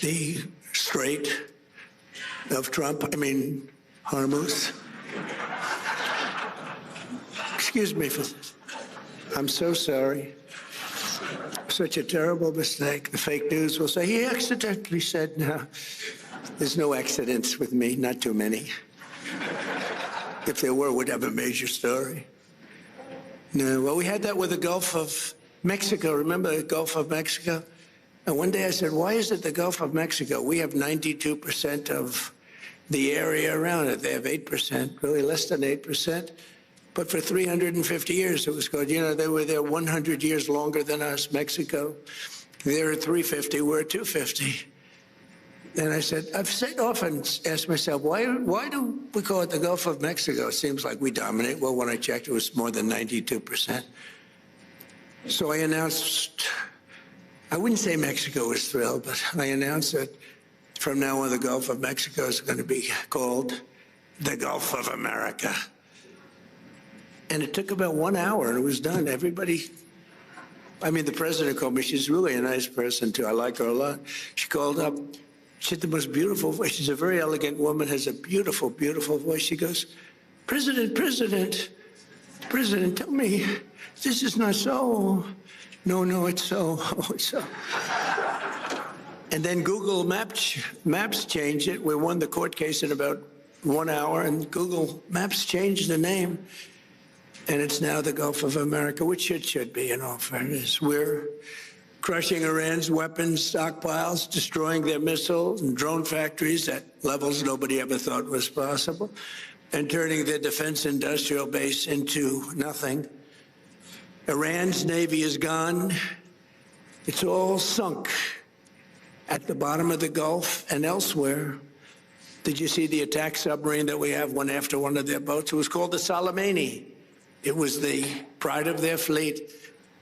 the Strait of Trump, Hormuz. Excuse me for this. I'm so sorry. Such a terrible mistake. The fake news will say, he accidentally said, no. There's no accidents with me, not too many. If there were, we'd have a major story. No, well, we had that with the Gulf of Mexico. Remember the Gulf of Mexico? And one day I said, why is it the Gulf of Mexico? We have 92% of the area around it. They have 8%, really less than 8%. But for 350 years, it was called, they were there 100 years longer than us, Mexico. They're at 350, we're at 250. And I said, often asked myself, why do we call it the Gulf of Mexico? It seems like we dominate. Well, when I checked, it was more than 92%. So I announced, I wouldn't say Mexico was thrilled, but I announced that from now on, the Gulf of Mexico is going to be called the Gulf of America. And it took about 1 hour, and it was done. Everybody, the president called me. She's really a nice person, too. I like her a lot. She called up. She had the most beautiful voice. She's a very elegant woman, has a beautiful, beautiful voice. She goes, President, tell me, this is not so. No, it's so. Oh, it's so. And then Google Maps changed it. We won the court case in about 1 hour, and Google Maps changed the name. And it's now the Gulf of America, which it should be, in all fairness. We're crushing Iran's weapons stockpiles, destroying their missiles and drone factories at levels nobody ever thought was possible, and turning their defense industrial base into nothing. Iran's navy is gone. It's all sunk at the bottom of the Gulf and elsewhere. Did you see the attack submarine that we have, one after one of their boats? It was called the Soleimani. It was the pride of their fleet.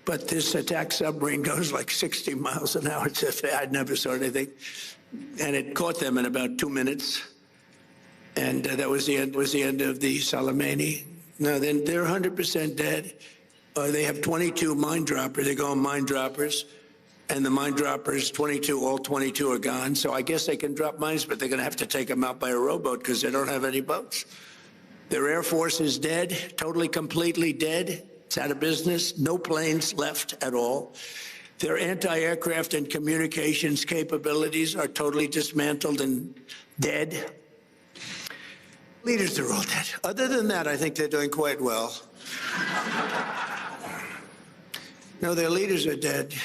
But this attack submarine goes like 60 miles an hour. I'd never saw anything. And it caught them in about 2 minutes. And that was the end of the Soleimani. Now, then they're 100% dead. They have 22 mine droppers. They call them mine droppers. And the mine droppers, 22, all 22 are gone. So I guess they can drop mines, but they're going to have to take them out by a rowboat because they don't have any boats. Their Air Force is dead, totally, completely dead. It's out of business. No planes left at all. Their anti-aircraft and communications capabilities are totally dismantled and dead. Leaders are all dead. Other than that, I think they're doing quite well. No, their leaders are dead.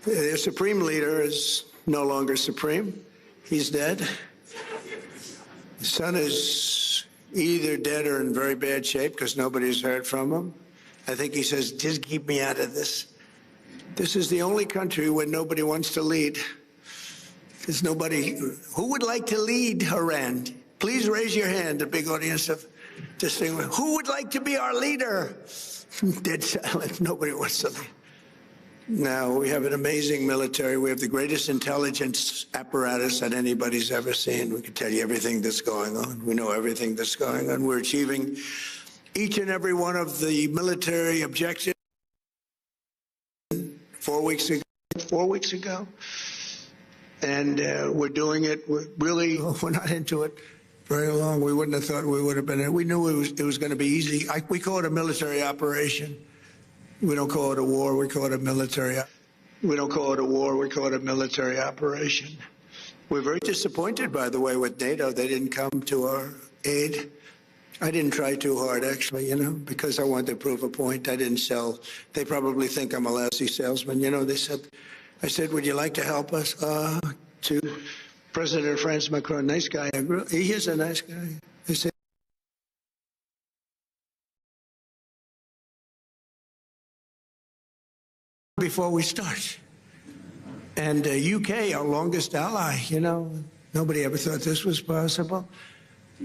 Their supreme leader is no longer supreme. He's dead. The son is either dead or in very bad shape because nobody's heard from him. I think he says, just keep me out of this. This is the only country where nobody wants to lead. There's nobody. Who would like to lead Iran? Please raise your hand, a big audience of distinguished. Who would like to be our leader? Dead silent. Nobody wants to lead. Now, we have an amazing military. We have the greatest intelligence apparatus that anybody's ever seen. We can tell you everything that's going on. We know everything that's going on. We're achieving each and every one of the military objectives 4 weeks ago. And we're doing it. We're not into it very long. We wouldn't have thought we would have been. We knew it was going to be easy. We call it a military operation. We don't call it a war. We call it a military. We don't call it a war. We call it a military operation. We're very disappointed, by the way, with NATO. They didn't come to our aid. I didn't try too hard, actually, because I wanted to prove a point. I didn't sell. They probably think I'm a lousy salesman. I said, would you like to help us? To President of France, Macron, nice guy. He is a nice guy. I said, before we start. And UK, our longest ally, nobody ever thought this was possible.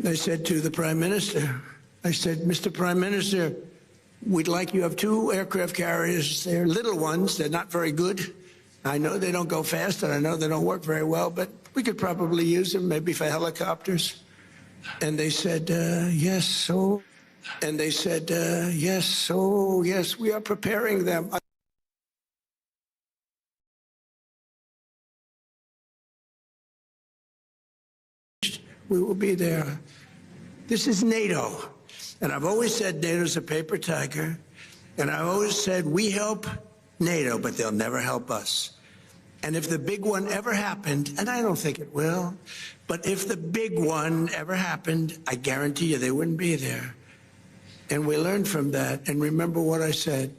I said to the Prime Minister, I said, Mr. Prime Minister, we'd like you have 2 aircraft carriers. They're little ones. They're not very good. I know they don't go fast, and I know they don't work very well, but we could probably use them maybe for helicopters. And they said, yes, so. And they said, yes, so, yes, we are preparing them. We will be there. This is NATO. And I've always said NATO's a paper tiger. And I've always said we help NATO, but they'll never help us. And if the big one ever happened, and I don't think it will, but if the big one ever happened, I guarantee you they wouldn't be there. And we learned from that. And remember what I said,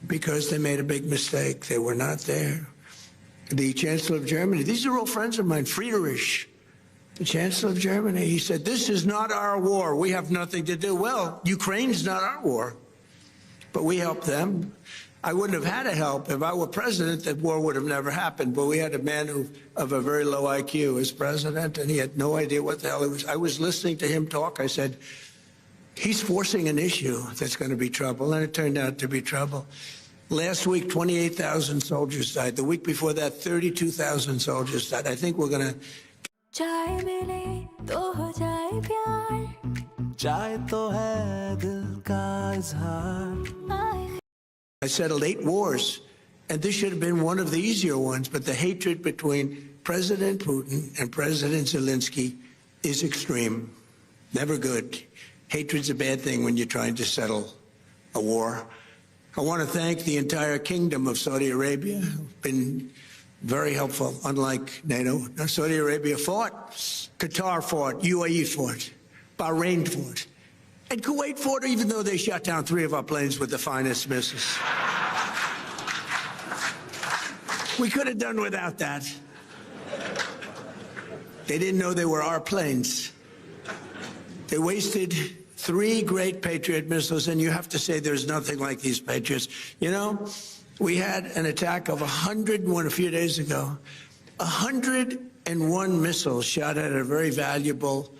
because they made a big mistake. They were not there. The Chancellor of Germany, these are all friends of mine, Friedrich, the Chancellor of Germany, he said, this is not our war. We have nothing to do. Well, Ukraine's not our war, but we helped them. I wouldn't have had to help. If I were president, that war would have never happened. But we had a man of a very low IQ as president, and he had no idea what the hell it was. I was listening to him talk. I said, he's forcing an issue that's going to be trouble, and it turned out to be trouble. Last week, 28,000 soldiers died. The week before that, 32,000 soldiers died. I think we're going to... चाय मिले तो हो जाए प्यार चाय तो है दिल का इज़हार I settled 8 wars, and this should have been one of the easier ones, but the hatred between President Putin and President Zelensky is extreme. Never good. Hatred's a bad thing when you're trying to settle a war. I want to thank the entire kingdom of Saudi Arabia, who've been very helpful, unlike NATO. Saudi Arabia fought, Qatar fought, UAE fought, Bahrain fought. And Kuwait fought, even though they shot down 3 of our planes with the finest missiles. We could have done without that. They didn't know they were our planes. They wasted 3 great Patriot missiles, and you have to say there's nothing like these Patriots. You know, we had an attack of 101 a few days ago. 101 missiles shot at a very valuable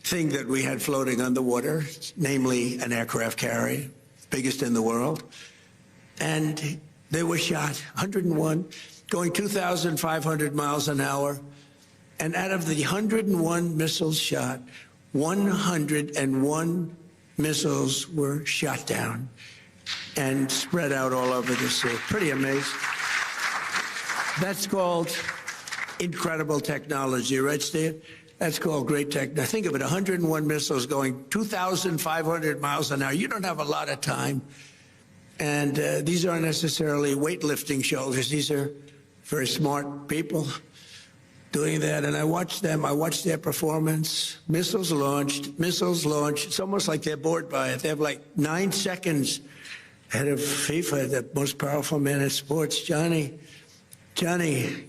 thing that we had floating on the water, namely an aircraft carrier, biggest in the world. And they were shot, 101, going 2,500 miles an hour. And out of the 101 missiles shot, 101 missiles were shot down and spread out all over the sea. Pretty amazing. That's called incredible technology, right, Steve? That's called great tech. Now think of it, 101 missiles going 2,500 miles an hour. You don't have a lot of time. And these aren't necessarily weightlifting shoulders. These are very smart people doing that. And I watched them. I watched their performance. Missiles launched. It's almost like they're bored by it. They have like 9 seconds ahead of FIFA, the most powerful man in sports. Johnny,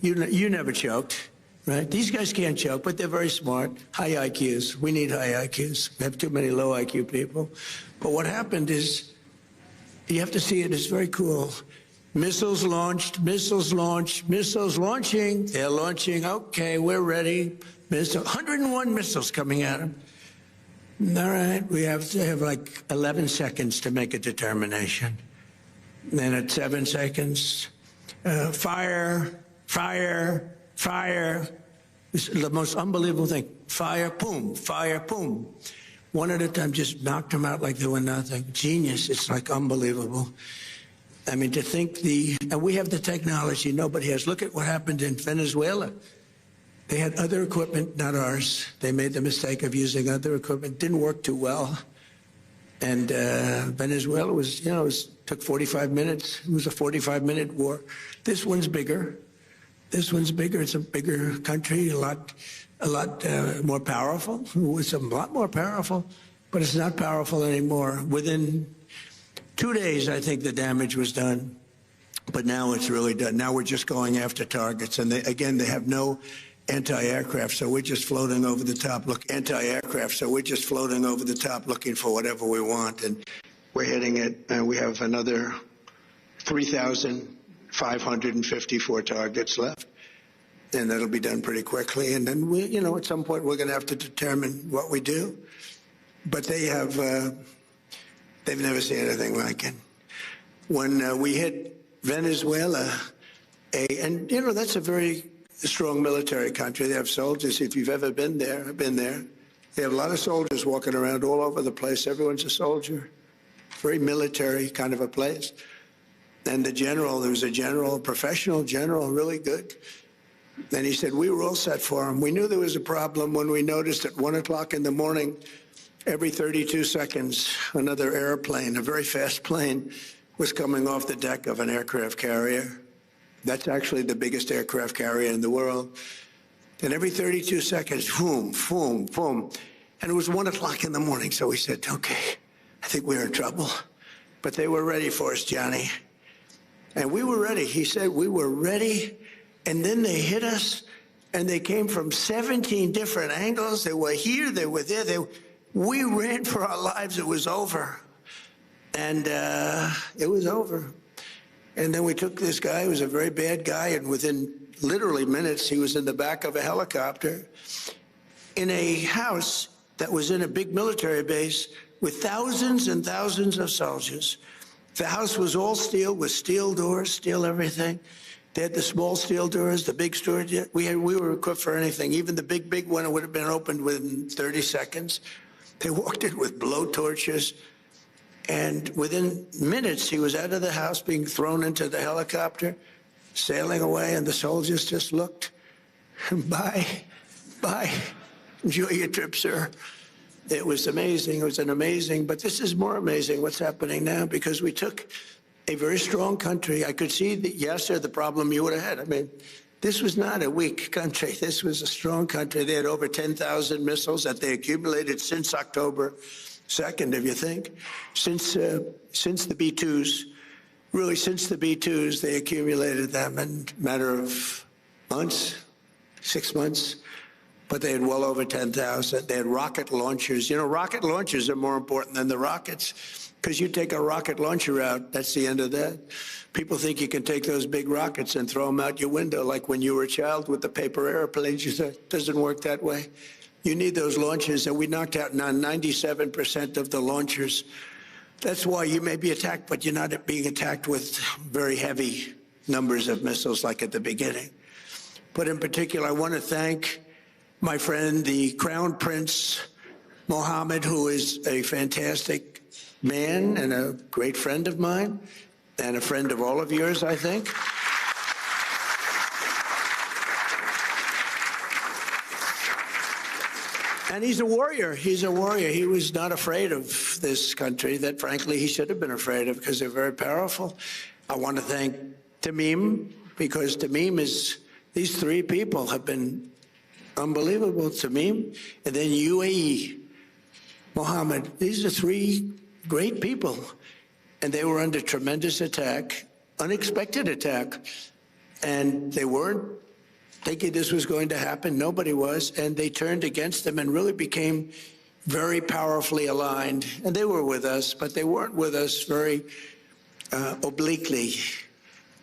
you never choked. Right? These guys can't choke, but they're very smart. High IQs. We need high IQs. We have too many low IQ people. But what happened is, you have to see it. It's very cool. Missiles launched, missiles launching. They're launching. Okay, we're ready. 101 missiles coming at them. All right, we have to have like 11 seconds to make a determination. Then at 7 seconds, fire. It's the most unbelievable thing. Fire, boom, fire, boom. One at a time, just knocked them out like they were nothing. Genius. It's like unbelievable. I mean, to think and we have the technology nobody has. Look at what happened in Venezuela. They had other equipment, not ours. They made the mistake of using other equipment. Didn't work too well. And Venezuela was, took 45 minutes. It was a 45-minute war. This one's bigger. It's a bigger country, a lot more powerful. It's a lot more powerful, but it's not powerful anymore. Within 2 days, I think the damage was done, but now it's really done. Now we're just going after targets, and they have no anti-aircraft, so we're just floating over the top. Looking for whatever we want, and we're hitting it. And we have another 3,554 targets left, and that'll be done pretty quickly. And then at some point we're going to have to determine what we do. But they've never seen anything like it. When we hit Venezuela, that's a very strong military country. They have soldiers. If you've ever been there, I've been there. They have a lot of soldiers walking around all over the place. Everyone's a soldier. Very military kind of a place. And there was a professional general, really good. And he said, we were all set for him. We knew there was a problem when we noticed at 1 o'clock in the morning, every 32 seconds, another airplane, a very fast plane, was coming off the deck of an aircraft carrier. That's actually the biggest aircraft carrier in the world. And every 32 seconds, boom, boom, boom. And it was 1 o'clock in the morning, so we said, okay, I think we're in trouble. But they were ready for us, Johnny. And we were ready. He said we were ready. And then they hit us, and they came from 17 different angles. They were here, they were there. We ran for our lives. It was over. And it was over. And then we took this guy who was a very bad guy, and within literally minutes, he was in the back of a helicopter in a house that was in a big military base with thousands and thousands of soldiers. The house was all steel, with steel doors, steel everything. They had the small steel doors, the big storage. We were equipped for anything. Even the big one would have been opened within 30 seconds. They walked in with blowtorches. And within minutes, he was out of the house, being thrown into the helicopter, sailing away, and the soldiers just looked. Bye. Bye. Enjoy your trip, sir. It was amazing. It was an amazing, but this is more amazing what's happening now, because we took a very strong country. I could see the Yasser, the problem you would have had. I mean, this was not a weak country. This was a strong country. They had over 10,000 missiles that they accumulated since October 2nd, if you think. Since the B-2s, really since the B-2s, they accumulated them in a matter of months, 6 months. But they had well over 10,000. They had rocket launchers. You know, rocket launchers are more important than the rockets, because you take a rocket launcher out, that's the end of that. People think you can take those big rockets and throw them out your window, like when you were a child with the paper airplanes. You said, it doesn't work that way. You need those launchers, and we knocked out now 97% of the launchers. That's why you may be attacked, but you're not being attacked with very heavy numbers of missiles like at the beginning. But in particular, I want to thank my friend, the Crown Prince Mohammed, who is a fantastic man and a great friend of mine, and a friend of all of yours, I think. And he's a warrior. He's a warrior. He was not afraid of this country that, frankly, he should have been afraid of, because they're very powerful. I want to thank Tamim, because Tamim is, these three people have been unbelievable. Tamim, and then UAE, Mohammed. These are three great people. And they were under tremendous attack, unexpected attack. And they weren't thinking this was going to happen. Nobody was. And they turned against them and really became very powerfully aligned. And they were with us, but they weren't with us very obliquely.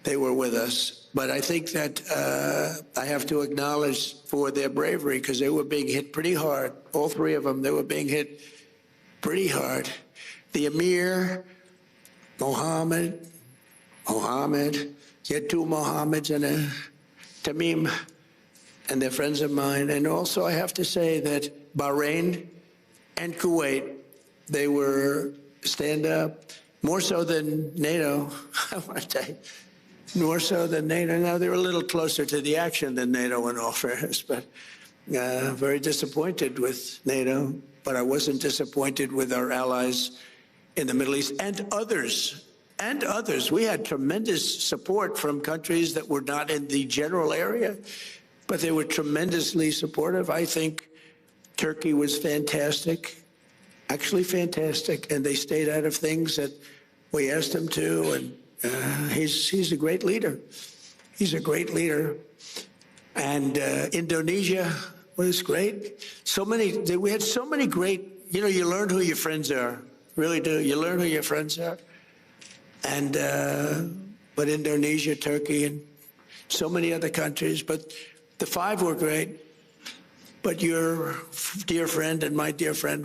They were with us. But I think that I have to acknowledge for their bravery, because they were being hit pretty hard. All three of them, they were being hit pretty hard. The Emir, Mohammed, you had two Mohammeds and a Tamim, and they're friends of mine. And also I have to say that Bahrain and Kuwait, they were stand up, more so than NATO, I want to tell you, more so than NATO. Now, they were a little closer to the action than NATO in all fairness, but very disappointed with NATO. But I wasn't disappointed with our allies in the Middle East and others. And others. We had tremendous support from countries that were not in the general area, but they were tremendously supportive. I think Turkey was fantastic, actually fantastic, and they stayed out of things that we asked them to, and he's a great leader. He's a great leader. And Indonesia was great. We had so many great, you learn who your friends are, really do. You learn who your friends are. And, but Indonesia, Turkey, and so many other countries, but the five were great. But your dear friend and my dear friend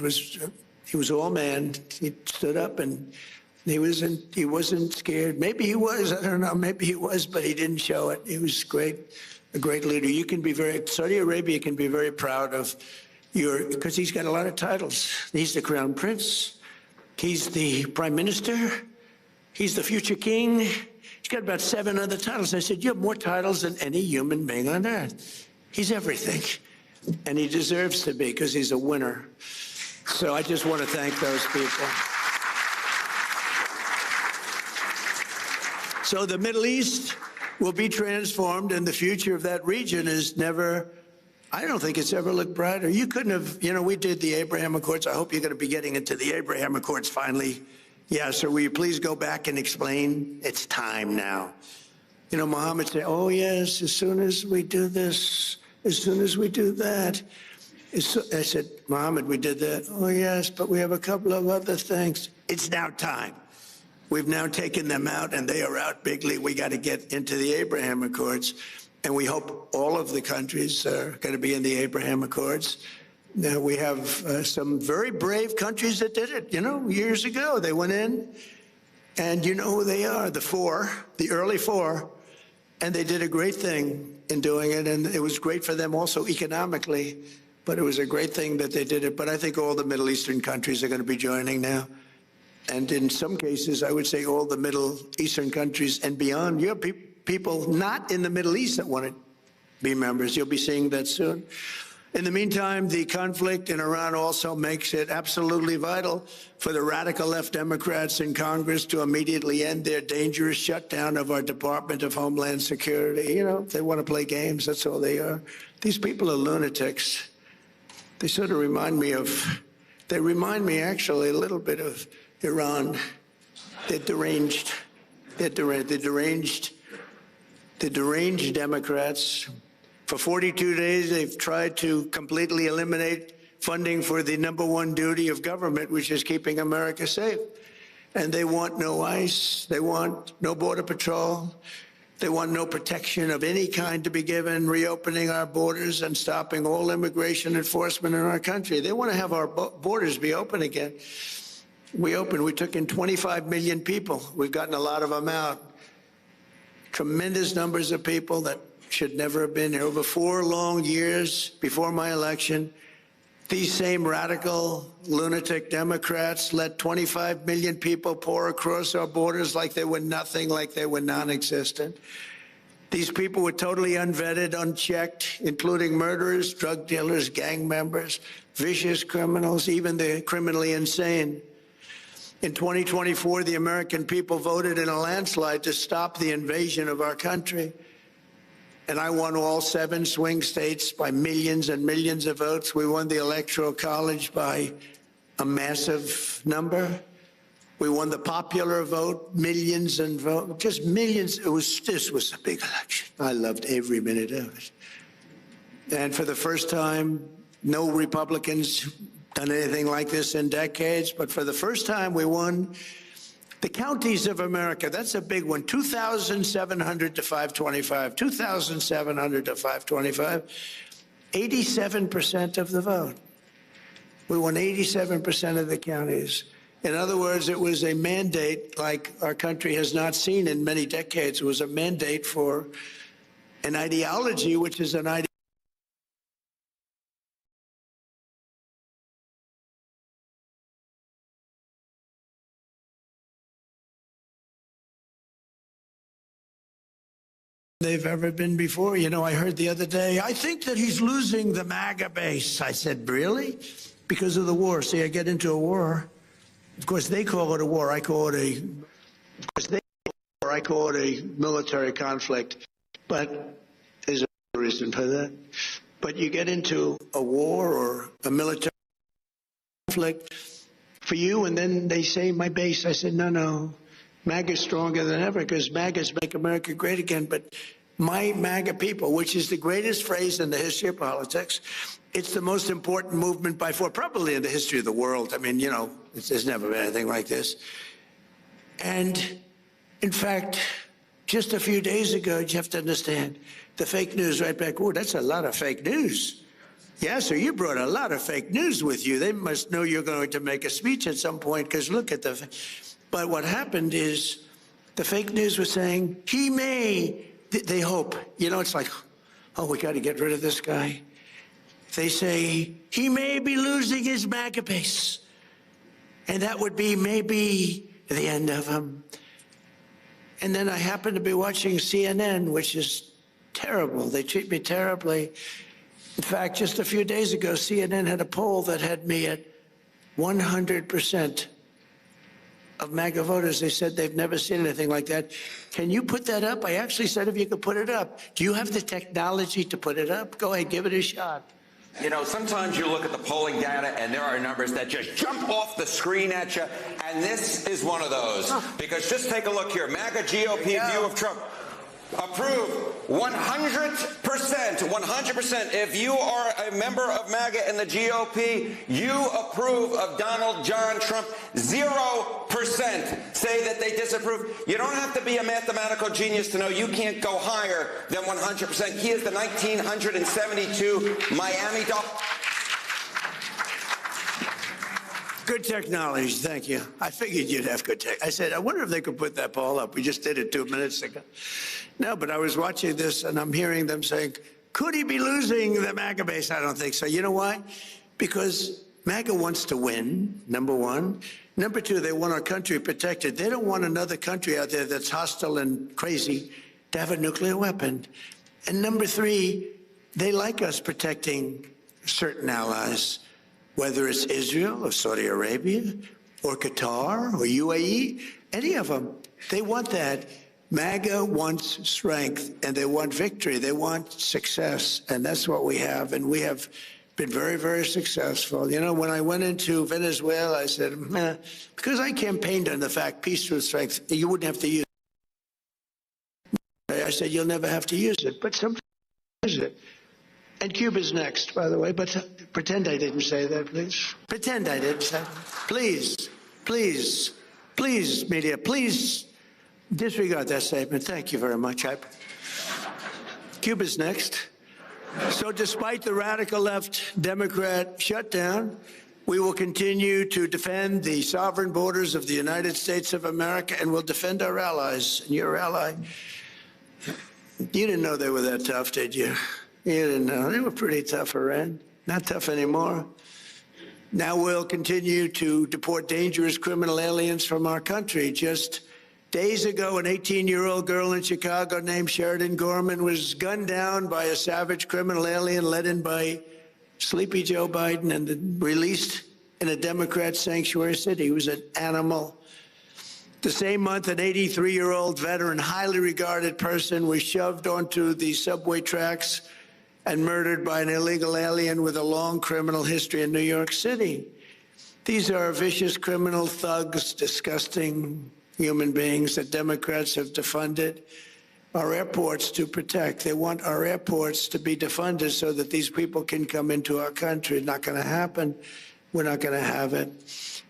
he was all man. He stood up and he wasn't scared. Maybe he was, I don't know, maybe he was, but he didn't show it. He was great, a great leader. You can be Saudi Arabia can be very proud of because he's got a lot of titles. He's the Crown Prince. He's the Prime Minister. He's the future king. He's got about 7 other titles. I said, you have more titles than any human being on earth. He's everything. And he deserves to be because he's a winner. So I just want to thank those people. So the Middle East will be transformed, and the future of that region is never, I don't think it's ever looked brighter. You couldn't have, you know, we did the Abraham Accords. I hope you're going to be getting into the Abraham Accords finally. Yeah, so will you please go back and explain? It's time now. You know, Mohammed said, oh, yes, as soon as we do this, as soon as we do that. I said, Mohammed, we did that. Oh, yes, but we have a couple of other things. It's now time. We've now taken them out, and they are out bigly. We got to get into the Abraham Accords, and we hope all of the countries are going to be in the Abraham Accords. Now, we have some very brave countries that did it, you know, years ago. They went in, and you know who they are, the four, the early four, and they did a great thing in doing it, and it was great for them also economically, but it was a great thing that they did it. But I think all the Middle Eastern countries are going to be joining now. And in some cases, I would say all the Middle Eastern countries and beyond. You have people not in the Middle East that want to be members. You'll be seeing that soon. In the meantime, the conflict in Iran also makes it absolutely vital for the radical left Democrats in Congress to immediately end their dangerous shutdown of our Department of Homeland Security. You know, they want to play games. That's all they are. These people are lunatics. They sort of remind me actually a little bit of Iran. They're deranged. They're deranged Democrats. For 42 days, they've tried to completely eliminate funding for the #1 duty of government, which is keeping America safe. And they want no ICE. They want no Border Patrol. They want no protection of any kind to be given, reopening our borders and stopping all immigration enforcement in our country. They want to have our borders be open again. We took in 25 million people. We've gotten a lot of them out. Tremendous numbers of people that should never have been here. Over 4 long years before my election, these same radical, lunatic Democrats let 25 million people pour across our borders like they were nothing, like they were non-existent. These people were totally unvetted, unchecked, including murderers, drug dealers, gang members, vicious criminals, even the criminally insane. In 2024, the American people voted in a landslide to stop the invasion of our country. And I won all 7 swing states by millions and millions of votes. We won the Electoral College by a massive number. We won the popular vote, millions and vote, just millions. This was a big election. I loved every minute of it. And for the first time, no Republicans done anything like this in decades, but for the first time we won the counties of America. That's a big one. 2,700 to 525. 2,700 to 525. 87% of the vote. We won 87% of the counties. In other words, it was a mandate like our country has not seen in many decades. It was a mandate for an ideology, which is an ideology they've ever been before. You know, I heard the other day, I think that he's losing the MAGA base. I said, really? Because of the war. See, I get into a war. Of course, they call it a war. I call it a military conflict. But there's a reason for that. But you get into a war or a military conflict for you, and then they say, my base. I said, no. MAGA is stronger than ever because MAGAs make America great again. But my MAGA people, which is the greatest phrase in the history of politics, it's the most important movement by far, probably in the history of the world. I mean, you know, there's never been anything like this. And in fact, just a few days ago, you have to understand, the fake news right back, oh, that's a lot of fake news. Yeah, so you brought a lot of fake news with you. They must know you're going to make a speech at some point because look at the... But what happened is the fake news was saying, he may, they hope. You know, it's like, oh, we got to get rid of this guy. They say, he may be losing his MAGA base. And that would be maybe the end of him. And then I happened to be watching CNN, which is terrible. They treat me terribly. In fact, just a few days ago, CNN had a poll that had me at 100% of MAGA voters. They said they've never seen anything like that. Can you put that up? I actually said if you could put it up. Do you have the technology to put it up? Go ahead, give it a shot. You know, sometimes you look at the polling data and there are numbers that just jump off the screen at you, and this is one of those. Because just take a look here. MAGA GOP view of Trump. Approve 100%. 100%. If you are a member of MAGA and the GOP, you approve of Donald John Trump. 0% say that they disapprove. You don't have to be a mathematical genius to know you can't go higher than 100%. He is the 1972 Miami Dolphins. Good technology, thank you. I figured you'd have good tech. I said, I wonder if they could put that poll up. We just did it 2 minutes ago. No, but I was watching this and I'm hearing them saying, could he be losing the MAGA base? I don't think so. You know why? Because MAGA wants to win, number one. Number two, they want our country protected. They don't want another country out there that's hostile and crazy to have a nuclear weapon. And number three, they like us protecting certain allies, whether it's Israel or Saudi Arabia or Qatar or UAE, any of them. They want that. MAGA wants strength and they want victory. They want success. And that's what we have. And we have been very, very successful. You know, when I went into Venezuela, I said, because I campaigned on the fact peace through strength, you wouldn't have to use it. I said, you'll never have to use it. But sometimes use it. And Cuba's next, by the way, but pretend I didn't say that, please. Pretend I didn't say that. Please, please, please, media, please disregard that statement. Thank you very much. Cuba's next. So despite the radical left Democrat shutdown, we will continue to defend the sovereign borders of the United States of America, and we'll defend our allies. And your ally, you didn't know they were that tough, did you? You didn't know. They were pretty tough, Iran. Not tough anymore. Now we'll continue to deport dangerous criminal aliens from our country. Just days ago, an 18-year-old girl in Chicago named Sheridan Gorman was gunned down by a savage criminal alien led in by Sleepy Joe Biden and released in a Democrat sanctuary city. He was an animal. The same month, an 83-year-old veteran, highly regarded person, was shoved onto the subway tracks and murdered by an illegal alien with a long criminal history in New York City. These are vicious criminal thugs, disgusting human beings that Democrats have defunded our airports to protect. They want our airports to be defunded so that these people can come into our country. Not going to happen. We're not going to have it.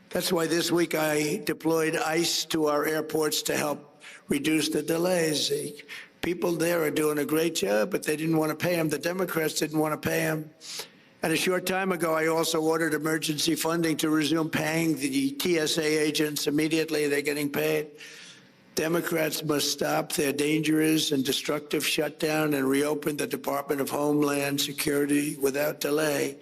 That's why this week I deployed ICE to our airports to help reduce the delays. The people there are doing a great job, but they didn't want to pay them. The Democrats didn't want to pay them. And a short time ago, I also ordered emergency funding to resume paying the TSA agents immediately. They're getting paid. Democrats must stop their dangerous and destructive shutdown and reopen the Department of Homeland Security without delay.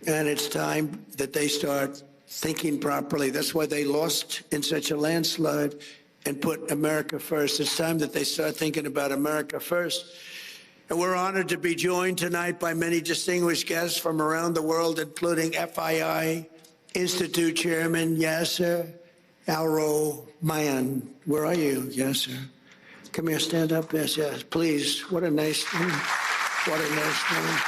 And it's time that they start thinking properly. That's why they lost in such a landslide and put America first. It's time that they start thinking about America first. And we're honored to be joined tonight by many distinguished guests from around the world, including FII Institute Chairman Yasser Al-Romayan. Where are you, Yasser? Come here, stand up. Yes, yes, please. What a nice name. What a nice name.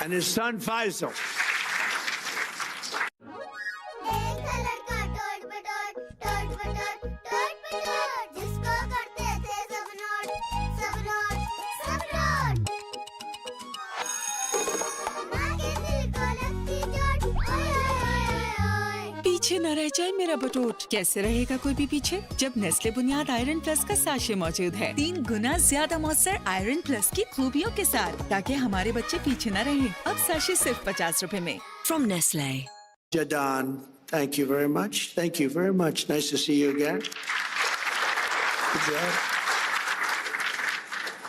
And his son, Faisal. पीछे न रह जाए मेरा बटोट। कैसे रहेगा कोई भी पीछे जब नेस्ले बुनियाद आयरन प्लस का साशे मौजूद है 3 गुना ज्यादा मौसर आयरन प्लस की खूबियों के साथ, ताकि हमारे बच्चे पीछे न रहें। अब साशे सिर्फ 50 रुपए में। From Nestle. Jadon, thank you very much. Thank you very much. Nice to see you again. Good job.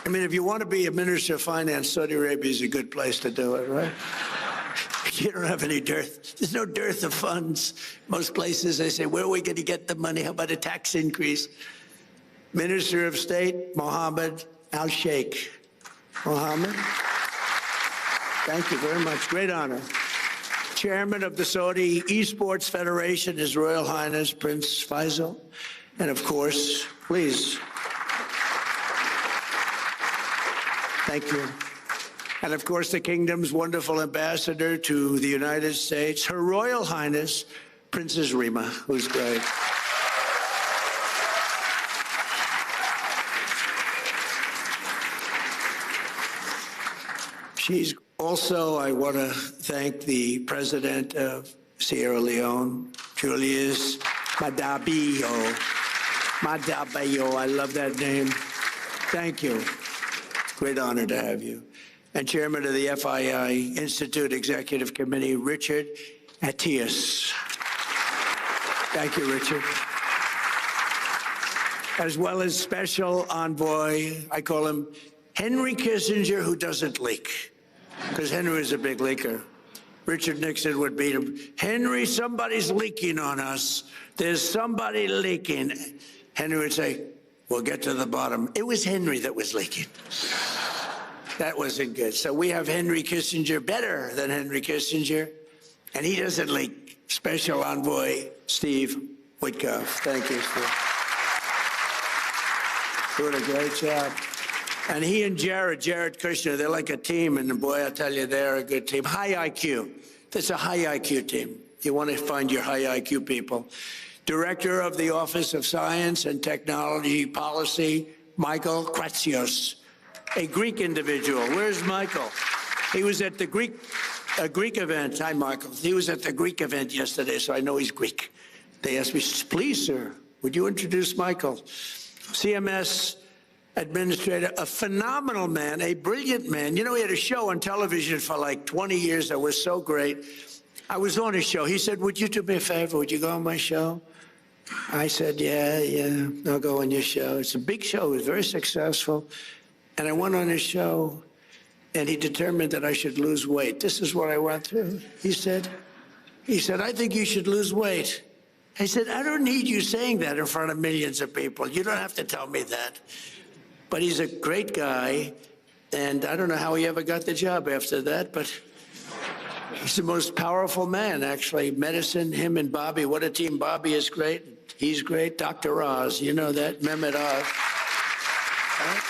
I mean, if you want to be a minister of finance, Saudi Arabia is a good place to do it, right? You don't have any dearth. There's no dearth of funds. Most places they say, where are we going to get the money? How about a tax increase? Minister of State, Mohammed Al-Sheikh. Mohammed, thank you very much. Great honor. Chairman of the Saudi Esports Federation, His Royal Highness Prince Faisal. And of course, please. Thank you. And of course, the kingdom's wonderful ambassador to the United States, Her Royal Highness Princess Rima, who's great. She's also, I want to thank the president of Sierra Leone, Julius Madabio. Madabio, I love that name. Thank you. Great honor to have you. And chairman of the FII Institute Executive Committee, Richard Attias. Thank you, Richard. As well as special envoy, I call him Henry Kissinger, who doesn't leak, because Henry is a big leaker. Richard Nixon would beat him. Henry, somebody's leaking on us. There's somebody leaking. Henry would say, we'll get to the bottom. It was Henry that was leaking. That wasn't good. So we have Henry Kissinger, better than Henry Kissinger, and he doesn't leak. Special envoy Steve Witkoff. Thank you, Steve. Doing a great job. And he and Jared Kushner, they're like a team, and boy, I tell you, they're a good team. High IQ. That's a high IQ team. You want to find your high IQ people. Director of the Office of Science and Technology Policy, Michael Kratsios, a Greek individual. Where's Michael? He was at the Greek event. Hi, Michael. He was at the Greek event yesterday, so I know he's Greek. They asked me, please, sir, would you introduce Michael? CMS administrator, a phenomenal man, a brilliant man. You know, he had a show on television for like 20 years that was so great. I was on his show. He said, would you do me a favor? Would you go on my show? I said, yeah, I'll go on your show. It's a big show. It was very successful. And I went on his show, and he determined that I should lose weight. This is what I went through. He said, I think you should lose weight. I said, I don't need you saying that in front of millions of people. You don't have to tell me that. But he's a great guy, and I don't know how he ever got the job after that, but he's the most powerful man, actually. Medicine, him and Bobby, what a team. Bobby is great. He's great. Dr. Oz, you know that, Mehmet Oz. Right?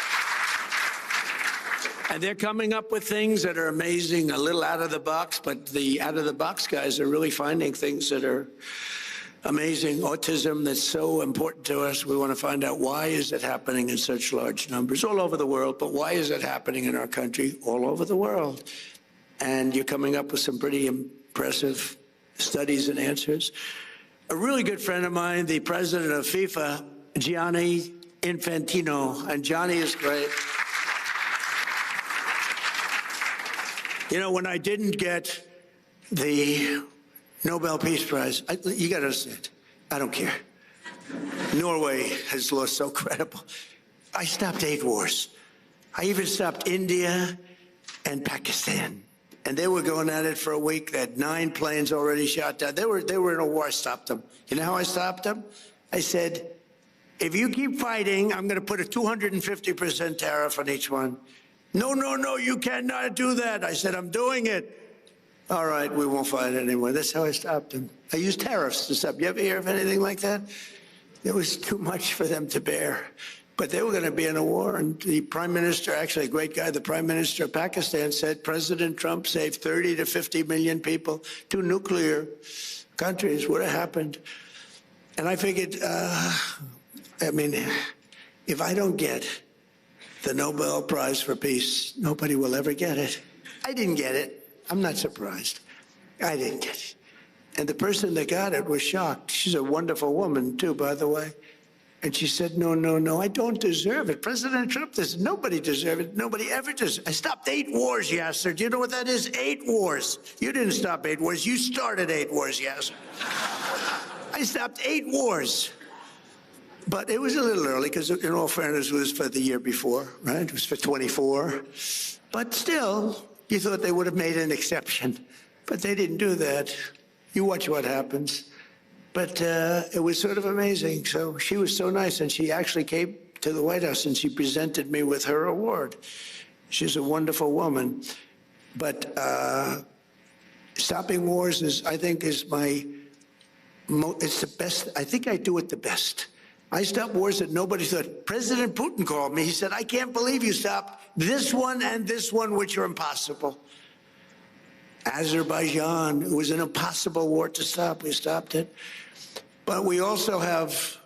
And they're coming up with things that are amazing, a little out of the box, but the out of the box guys are really finding things that are amazing. Autism, that's so important to us. We want to find out why is it happening in such large numbers all over the world, but why is it happening in our country all over the world? And you're coming up with some pretty impressive studies and answers. A really good friend of mine, the president of FIFA, Gianni Infantino, and Johnny is great. You know, when I didn't get the Nobel Peace Prize, you got to understand, I don't care. Norway has lost so credible. I stopped 8 wars. I even stopped India and Pakistan. And they were going at it for a week. They had 9 planes already shot down. They were in a war. I stopped them. You know how I stopped them? I said, if you keep fighting, I'm going to put a 250% tariff on each one. No, you cannot do that. I said, I'm doing it. All right, we won't fight anymore. That's how I stopped them. I used tariffs to stop. You ever hear of anything like that? It was too much for them to bear. But they were going to be in a war, and the prime minister, actually a great guy, the prime minister of Pakistan said President Trump saved 30 to 50 million people, 2 nuclear countries would have happened. And I figured, if I don't get the Nobel Prize for Peace, nobody will ever get it. I didn't get it. I'm not surprised. I didn't get it. And the person that got it was shocked. She's a wonderful woman, too, by the way. And she said, no, I don't deserve it. President Trump does. Nobody deserves it. Nobody ever does. I stopped 8 wars, Yasser. Do you know what that is? 8 wars. You didn't stop 8 wars. You started 8 wars, Yasser. I stopped 8 wars. But it was a little early because, in all fairness, it was for the year before, right? It was for 24. But still, you thought they would have made an exception. But they didn't do that. You watch what happens. But it was sort of amazing. So she was so nice, and she actually came to the White House and she presented me with her award. She's a wonderful woman. But stopping wars is, I think, is it's the best. I think I do it the best. I stop wars that nobody thought. President Putin called me. He said, I can't believe you stopped this one and this one, which are impossible. Azerbaijan, it was an impossible war to stop. We stopped it. But we also have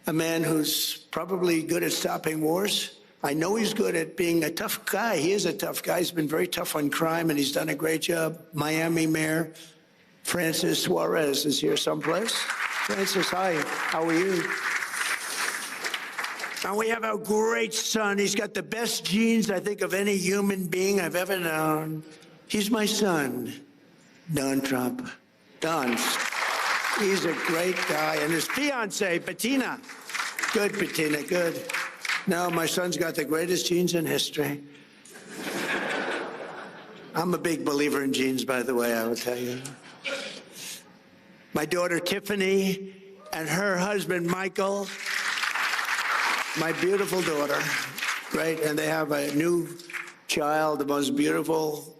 a man who's probably good at stopping wars. I know he's good at being a tough guy. He is a tough guy. He's been very tough on crime, and he's done a great job. Miami Mayor Francis Suarez is here someplace. Francis, hi. How are you? And we have our great son. He's got the best genes, I think, of any human being I've ever known. He's my son, Don Trump. Don, he's a great guy. And his fiancée, Bettina. Good, Bettina, good. No, my son's got the greatest genes in history. I'm a big believer in genes, by the way, I will tell you. My daughter, Tiffany, and her husband, Michael. My beautiful daughter, great, and they have a new child, the most beautiful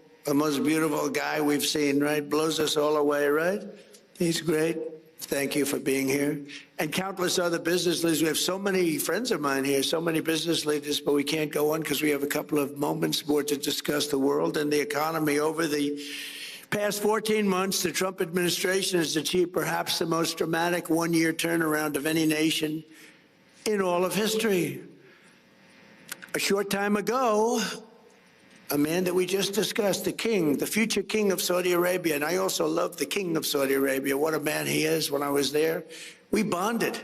guy we've seen, right? Blows us all away, right? He's great. Thank you for being here. And countless other business leaders. We have so many friends of mine here, so many business leaders, but we can't go on because we have a couple of moments more to discuss the world and the economy. Over the past 14 months, the Trump administration has achieved perhaps the most dramatic one-year turnaround of any nation in all of history. A short time ago, a man that we just discussed, the king, the future king of Saudi Arabia, and I also love the king of Saudi Arabia, what a man he is. When I was there, we bonded.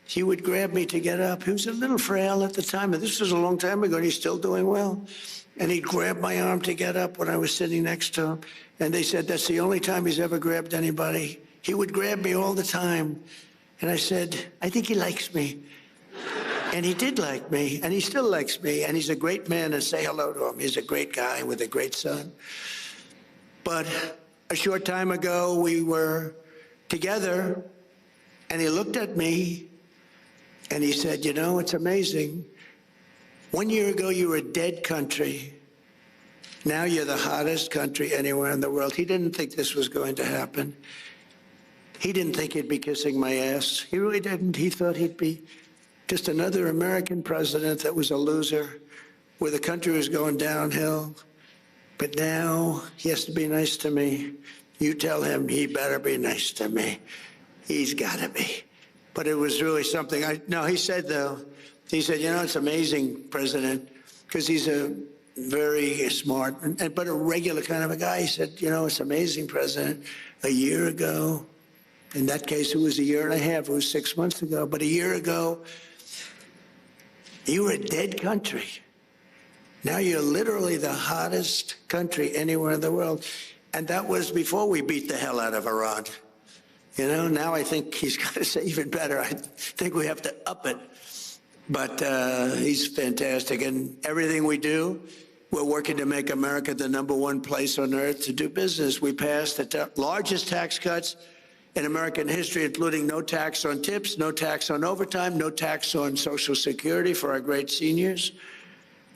He would grab me to get up. He was a little frail at the time, and this was a long time ago, and he's still doing well. And he'd grab my arm to get up when I was sitting next to him. And they said that's the only time he's ever grabbed anybody. He would grab me all the time. And I said, I think he likes me. And he did like me, and he still likes me, and he's a great man, and say hello to him. He's a great guy with a great son. But a short time ago, we were together, and he looked at me, and he said, you know, it's amazing. 1 year ago, you were a dead country. Now you're the hottest country anywhere in the world. He didn't think this was going to happen. He didn't think he'd be kissing my ass. He really didn't. He thought he'd be just another American president that was a loser, where the country was going downhill. But now he has to be nice to me. You tell him he better be nice to me. He's got to be. But it was really something. He said, though, he said, you know, it's amazing, President, because he's a very smart, but a regular kind of a guy. He said, you know, it's amazing, President. A year ago, in that case, it was a year and a half. It was 6 months ago. But a year ago, you were a dead country. Now you're literally the hottest country anywhere in the world. And that was before we beat the hell out of Iran. You know, now I think he's got to say even better. I think we have to up it. But he's fantastic. And everything we do, we're working to make America the #1 place on earth to do business. We passed the largest tax cuts in American history, including no tax on tips, no tax on overtime, no tax on Social Security for our great seniors.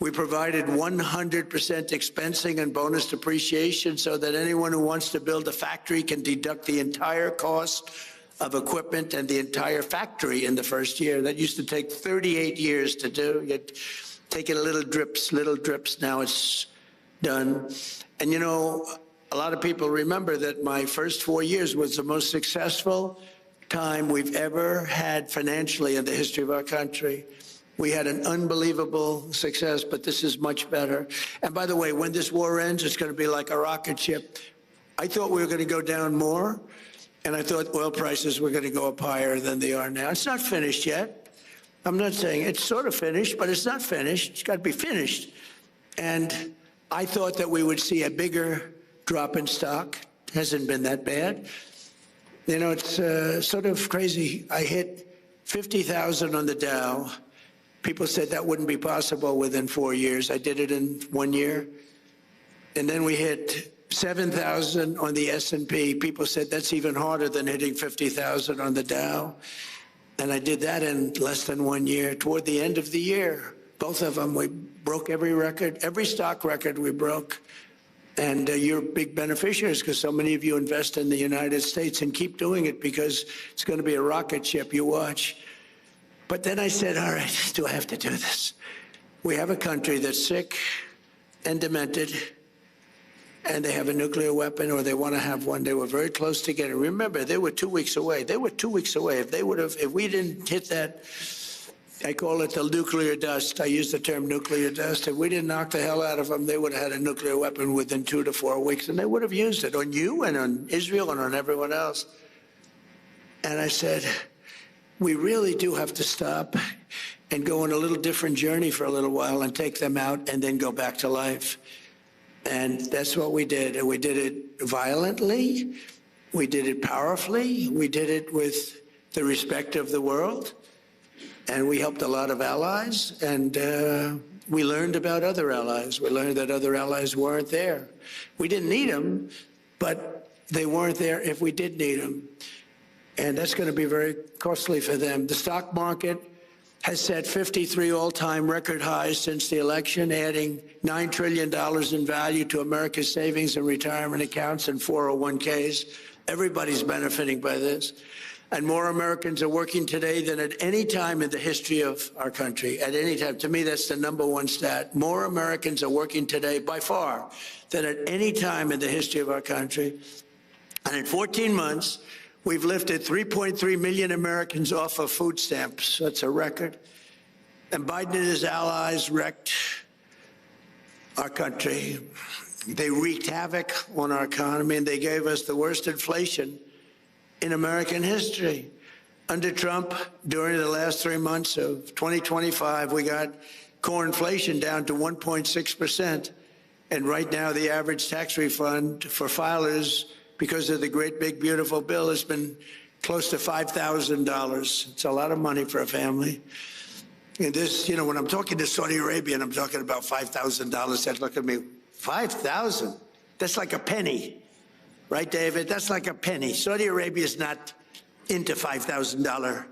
We provided 100% expensing and bonus depreciation so that anyone who wants to build a factory can deduct the entire cost of equipment and the entire factory in the first year. That used to take 38 years to do. You'd take it little drips. Now it's done. And you know, a lot of people remember that my first 4 years was the most successful time we've ever had financially in the history of our country. We had an unbelievable success, but this is much better. And by the way, when this war ends, it's going to be like a rocket ship. I thought we were going to go down more, and I thought oil prices were going to go up higher than they are now. It's not finished yet. I'm not saying it's sort of finished, but it's not finished. It's got to be finished. And I thought that we would see a bigger drop in stock. It hasn't been that bad. You know, it's sort of crazy. I hit 50,000 on the Dow. People said that wouldn't be possible within 4 years. I did it in 1 year. And then we hit 7,000 on the S&P. People said that's even harder than hitting 50,000 on the Dow. And I did that in less than 1 year. Toward the end of the year, both of them, we broke every record, every stock record we broke. And you're big beneficiaries because so many of you invest in the United States, and keep doing it because it's going to be a rocket ship. You watch. But then I said, all right, do I have to do this? We have a country that's sick and demented, and they have a nuclear weapon, or they want to have one. They were very close to getting. Remember, they were 2 weeks away. They were 2 weeks away. If we didn't hit that, I call it the nuclear dust. I use the term nuclear dust. If we didn't knock the hell out of them, they would have had a nuclear weapon within 2 to 4 weeks, and they would have used it on you and on Israel and on everyone else. And I said, we really do have to stop and go on a little different journey for a little while and take them out and then go back to life. And that's what we did. And we did it violently. We did it powerfully. We did it with the respect of the world. And we helped a lot of allies. And we learned about other allies. We learned that other allies weren't there. We didn't need them, but they weren't there if we did need them. And that's going to be very costly for them. The stock market has set 53 all-time record highs since the election, adding $9 trillion in value to America's savings and retirement accounts and 401ks. Everybody's benefiting by this. And more Americans are working today than at any time in the history of our country. At any time. To me, that's the number one stat. More Americans are working today, by far, than at any time in the history of our country. And in 14 months, we've lifted 3.3 million Americans off of food stamps. That's a record. And Biden and his allies wrecked our country. They wreaked havoc on our economy, and they gave us the worst inflation in American history. Under Trump, during the last 3 months of 2025, we got core inflation down to 1.6%. And right now, the average tax refund for filers, because of the great big beautiful bill, has been close to $5,000. It's a lot of money for a family. And this, you know, when I'm talking to Saudi Arabia and I'm talking about $5,000, they look at me, 5,000? That's like a penny, right, David? That's like a penny. Saudi Arabia is not into $5,000,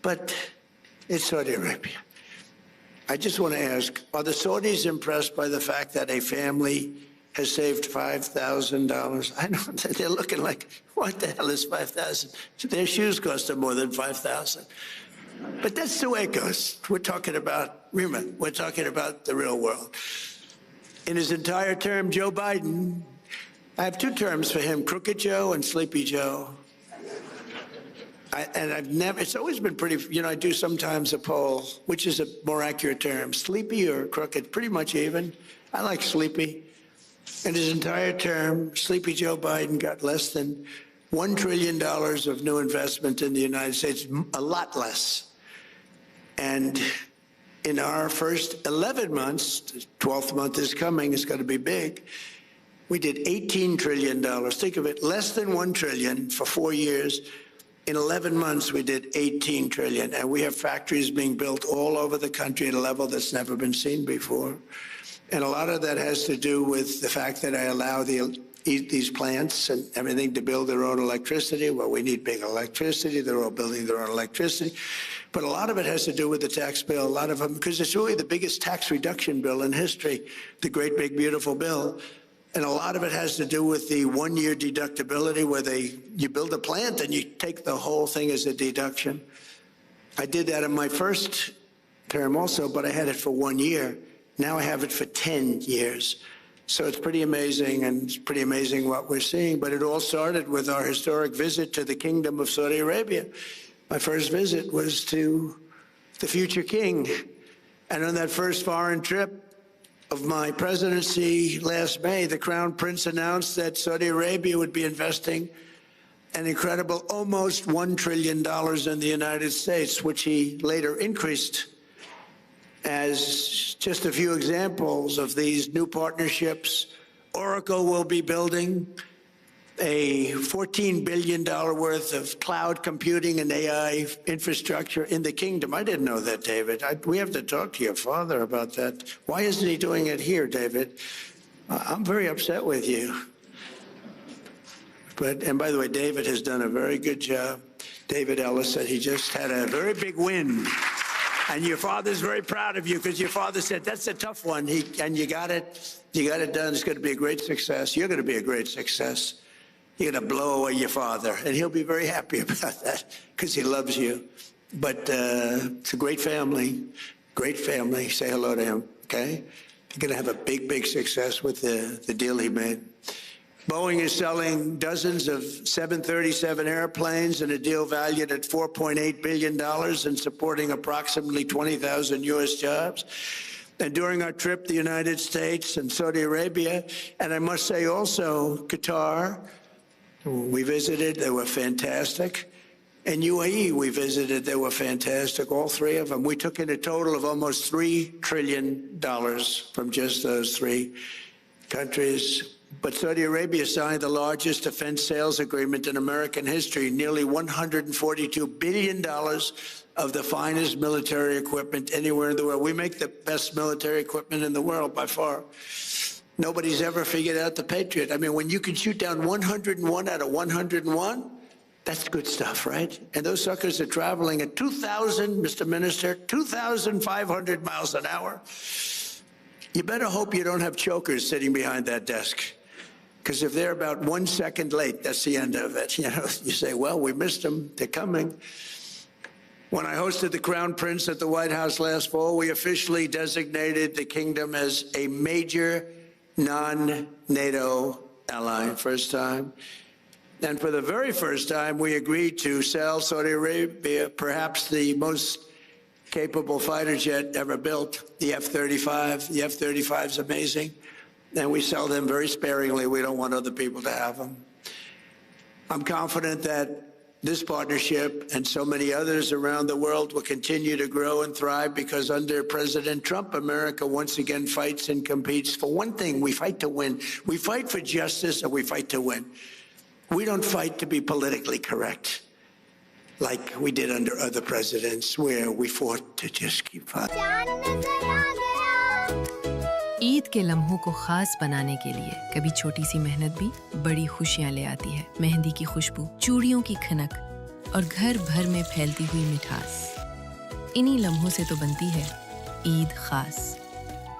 but it's Saudi Arabia. I just want to ask, are the Saudis impressed by the fact that a family has saved $5,000? I know they're looking like, what the hell is $5,000? Their shoes cost them more than $5,000. But that's the way it goes. We're talking about, remember, we're talking about the real world. In his entire term, Joe Biden, I have 2 terms for him, Crooked Joe and Sleepy Joe. It's always been pretty, you know, I do sometimes a poll, which is a more accurate term, sleepy or crooked, pretty much even. I like sleepy. In his entire term, Sleepy Joe Biden got less than $1 trillion of new investment in the United States, a lot less. And in our first 11 months, the 12th month is coming, it's going to be big, we did $18 trillion. Think of it, less than $1 trillion for 4 years. In 11 months, we did $18 trillion. And we have factories being built all over the country at a level that's never been seen before. And a lot of that has to do with the fact that I allow these plants and everything to build their own electricity. Well, we need big electricity. They're all building their own electricity. But a lot of it has to do with the tax bill, a lot of them, because it's really the biggest tax reduction bill in history, the great big beautiful bill. And a lot of it has to do with the 1-year deductibility where you build a plant and you take the whole thing as a deduction. I did that in my first term also, but I had it for 1 year. Now I have it for 10 years. So it's pretty amazing, and it's pretty amazing what we're seeing. But it all started with our historic visit to the Kingdom of Saudi Arabia. My first visit was to the future king. And on that first foreign trip of my presidency last May, the Crown Prince announced that Saudi Arabia would be investing an incredible almost $1 trillion in the United States, which he later increased. As just a few examples of these new partnerships, Oracle will be building a $14 billion worth of cloud computing and AI infrastructure in the kingdom. I didn't know that, David. We have to talk to your father about that. Why isn't he doing it here, David? I'm very upset with you. And by the way, David has done a very good job. David Ellis said he just had a very big win. And your father's very proud of you because your father said, that's a tough one. And you got it. You got it done. It's going to be a great success. You're going to be a great success. You're going to blow away your father. And he'll be very happy about that because he loves you. But it's a great family. Great family. Say hello to him, okay? You're going to have a big, big success with the deal he made. Boeing is selling dozens of 737 airplanes in a deal valued at $4.8 billion and supporting approximately 20,000 U.S. jobs. And during our trip, the United States and Saudi Arabia, and I must say also Qatar, we visited, they were fantastic. And UAE, we visited, they were fantastic, all three of them. We took in a total of almost $3 trillion from just those three countries. But Saudi Arabia signed the largest defense sales agreement in American history, nearly $142 billion of the finest military equipment anywhere in the world. We make the best military equipment in the world by far. Nobody's ever figured out the Patriot. I mean, when you can shoot down 101 out of 101, that's good stuff, right? And those suckers are traveling at 2,000, Mr. Minister, 2,500 miles an hour. You better hope you don't have chokers sitting behind that desk. Because if they're about 1 second late, that's the end of it. You know, you say, well, we missed them. They're coming. When I hosted the Crown Prince at the White House last fall, we officially designated the kingdom as a major non-NATO ally, first time. And for the very first time, we agreed to sell Saudi Arabia perhaps the most capable fighter jet ever built, the F-35. The F-35 is amazing, and we sell them very sparingly. We don't want other people to have them. I'm confident that this partnership and so many others around the world will continue to grow and thrive because under President Trump, America once again fights and competes for one thing. We fight to win. We fight for justice and we fight to win. We don't fight to be politically correct like we did under other presidents where we fought to just keep fighting. Eid के लम्हों को खास बनाने के लिए कभी छोटी सी मेहनत भी बड़ी खुशियां ले आती है। मेहंदी की खुशबू, चूड़ियों की खनक और घर भर में फैलती हुई मिठास। इन्हीं लम्हों से तो बनती है ईद खास।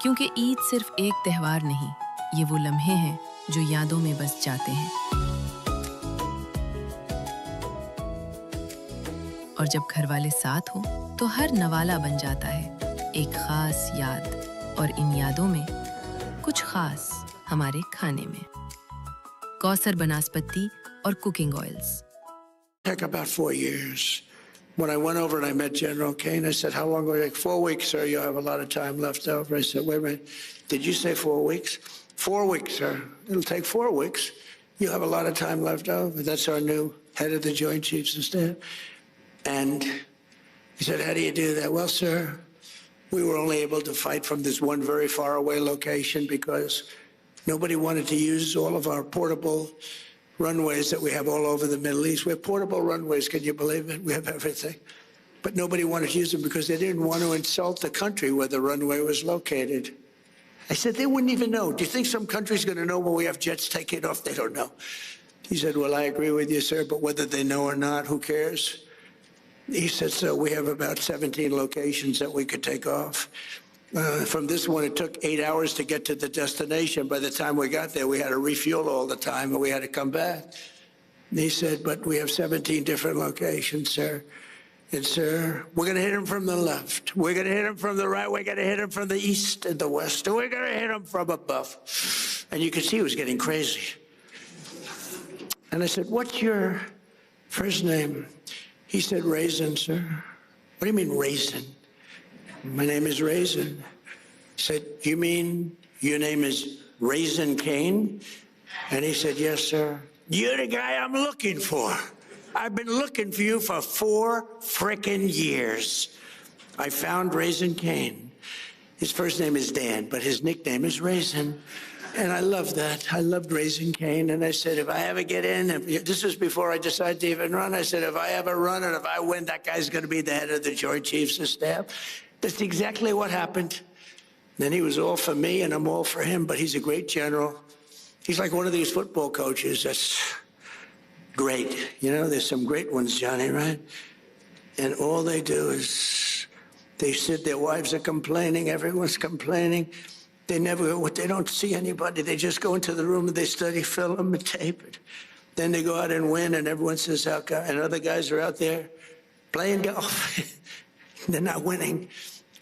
क्योंकि ईद सिर्फ एक त्योहार नहीं, ये वो लम्हे हैं जो यादों में बस जाते हैं। और जब घर वाले साथ हो तो हर नवाला बन जाता है एक खास याद। और इन यादों में कुछ खास हमारे खाने में। कौसर बनास्पति और cooking oils. Took about 4 years. When I went over and I met General Kane, I said, how long will it take? 4 weeks, sir. You have a lot of time left over. I said, wait a minute. Did you say 4 weeks? 4 weeks, sir. It'll take 4 weeks. You have a lot of time left over. That's our new head of the Joint Chiefs of Staff. And he said, how do you do that? Well, sir, we were only able to fight from this one very far away location because nobody wanted to use all of our portable runways that we have all over the Middle East. We have portable runways, can you believe it? We have everything. But nobody wanted to use them because they didn't want to insult the country where the runway was located. I said, they wouldn't even know. Do you think some country's going to know when we have jets taking off? They don't know. He said, well, I agree with you, sir, but whether they know or not, who cares? He said, so we have about 17 locations that we could take off. From this one, it took 8 hours to get to the destination. By the time we got there, we had to refuel all the time, and we had to come back. And he said, but we have 17 different locations, sir. And, sir, we're going to hit them from the left. We're going to hit them from the right. We're going to hit them from the east and the west. And we're going to hit them from above. And you could see he was getting crazy. And I said, what's your first name? He said, Raisin, sir. What do you mean, Raisin? My name is Raisin. He said, you mean your name is Raisin Kane? And he said, yes, sir. You're the guy I'm looking for. I've been looking for you for 4 frickin' years. I found Raisin Kane. His first name is Dan, but his nickname is Raisin. And I love that. I loved Raisin Kane. And I said, if I ever get in, this was before I decided to even run, I said, if I ever run and if I win, that guy's going to be the head of the Joint Chiefs of Staff. That's exactly what happened. Then he was all for me, and I'm all for him, but he's a great general. He's like one of these football coaches that's great. You know, there's some great ones, Johnny, right? And all they do is they sit, their wives are complaining, everyone's complaining. They they don't see anybody. They just go into the room and they study film and tape it. Then they go out and win, and everyone says, how come? And other guys are out there playing golf. They're not winning.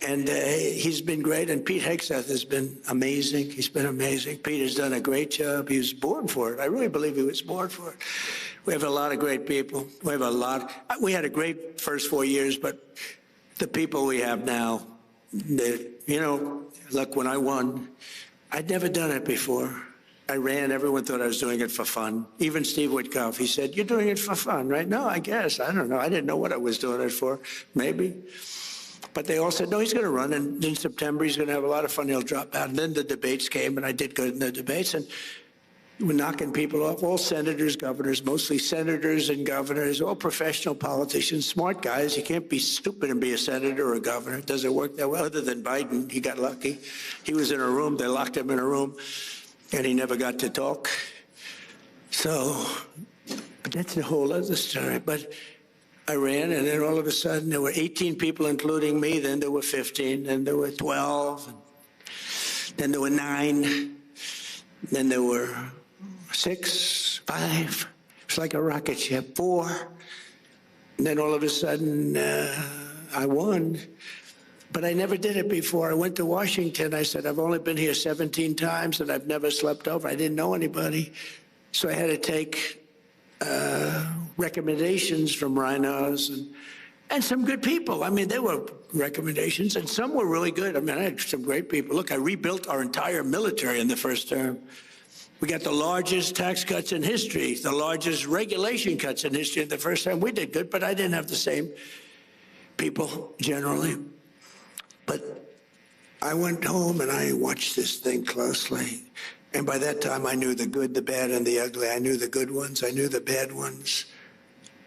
And he's been great, and Pete Hegseth has been amazing. He's been amazing. Pete has done a great job. He was born for it. I really believe he was born for it. We have a lot of great people. We have a lot. We had a great first 4 years, but the people we have now, you know, look, when I won, I'd never done it before. I ran. Everyone thought I was doing it for fun. Even Steve Witkoff, he said, you're doing it for fun, right? No, I guess. I don't know. I didn't know what I was doing it for. Maybe. But they all said, no, he's going to run. And in September, he's going to have a lot of fun. He'll drop out. And then the debates came, and I did good in the debates. And we're knocking people off, all senators, governors, mostly senators and governors, all professional politicians, smart guys. You can't be stupid and be a senator or a governor. It doesn't work that well. Other than Biden, he got lucky. He was in a room. They locked him in a room, and he never got to talk. So, but that's a whole other story. But I ran, and then all of a sudden, there were 18 people, including me. Then there were 15. Then there were 12. Then there were 9. Then there were 6, 5. It's like a rocket ship. 4. And then all of a sudden, I won. But I never did it before. I went to Washington. I said, I've only been here 17 times, and I've never slept over. I didn't know anybody. So I had to take recommendations from rhinos and some good people. I mean, there were recommendations, and some were really good. I mean, I had some great people. Look, I rebuilt our entire military in the first term. We got the largest tax cuts in history, the largest regulation cuts in history in the first term. We did good, but I didn't have the same people generally. But I went home and I watched this thing closely. And by that time, I knew the good, the bad, and the ugly. I knew the good ones. I knew the bad ones.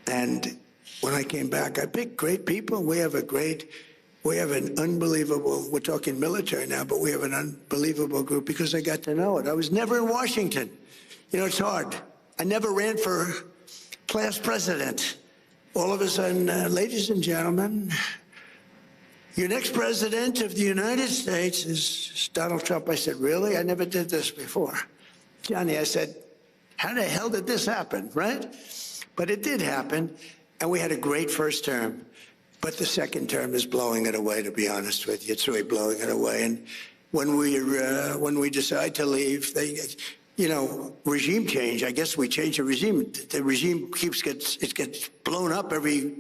And when I came back, I picked great people. We have an unbelievable, we're talking military now, but we have an unbelievable group because I got to know it. I was never in Washington. You know, it's hard. I never ran for class president. All of a sudden, ladies and gentlemen, your next president of the United States is Donald Trump. I said, really? I never did this before. Johnny, I said, how the hell did this happen, right? But it did happen, and we had a great first term. But the second term is blowing it away, to be honest with you. It's really blowing it away. And when we decide to leave, you know, regime change, I guess we change the regime. The regime gets blown up every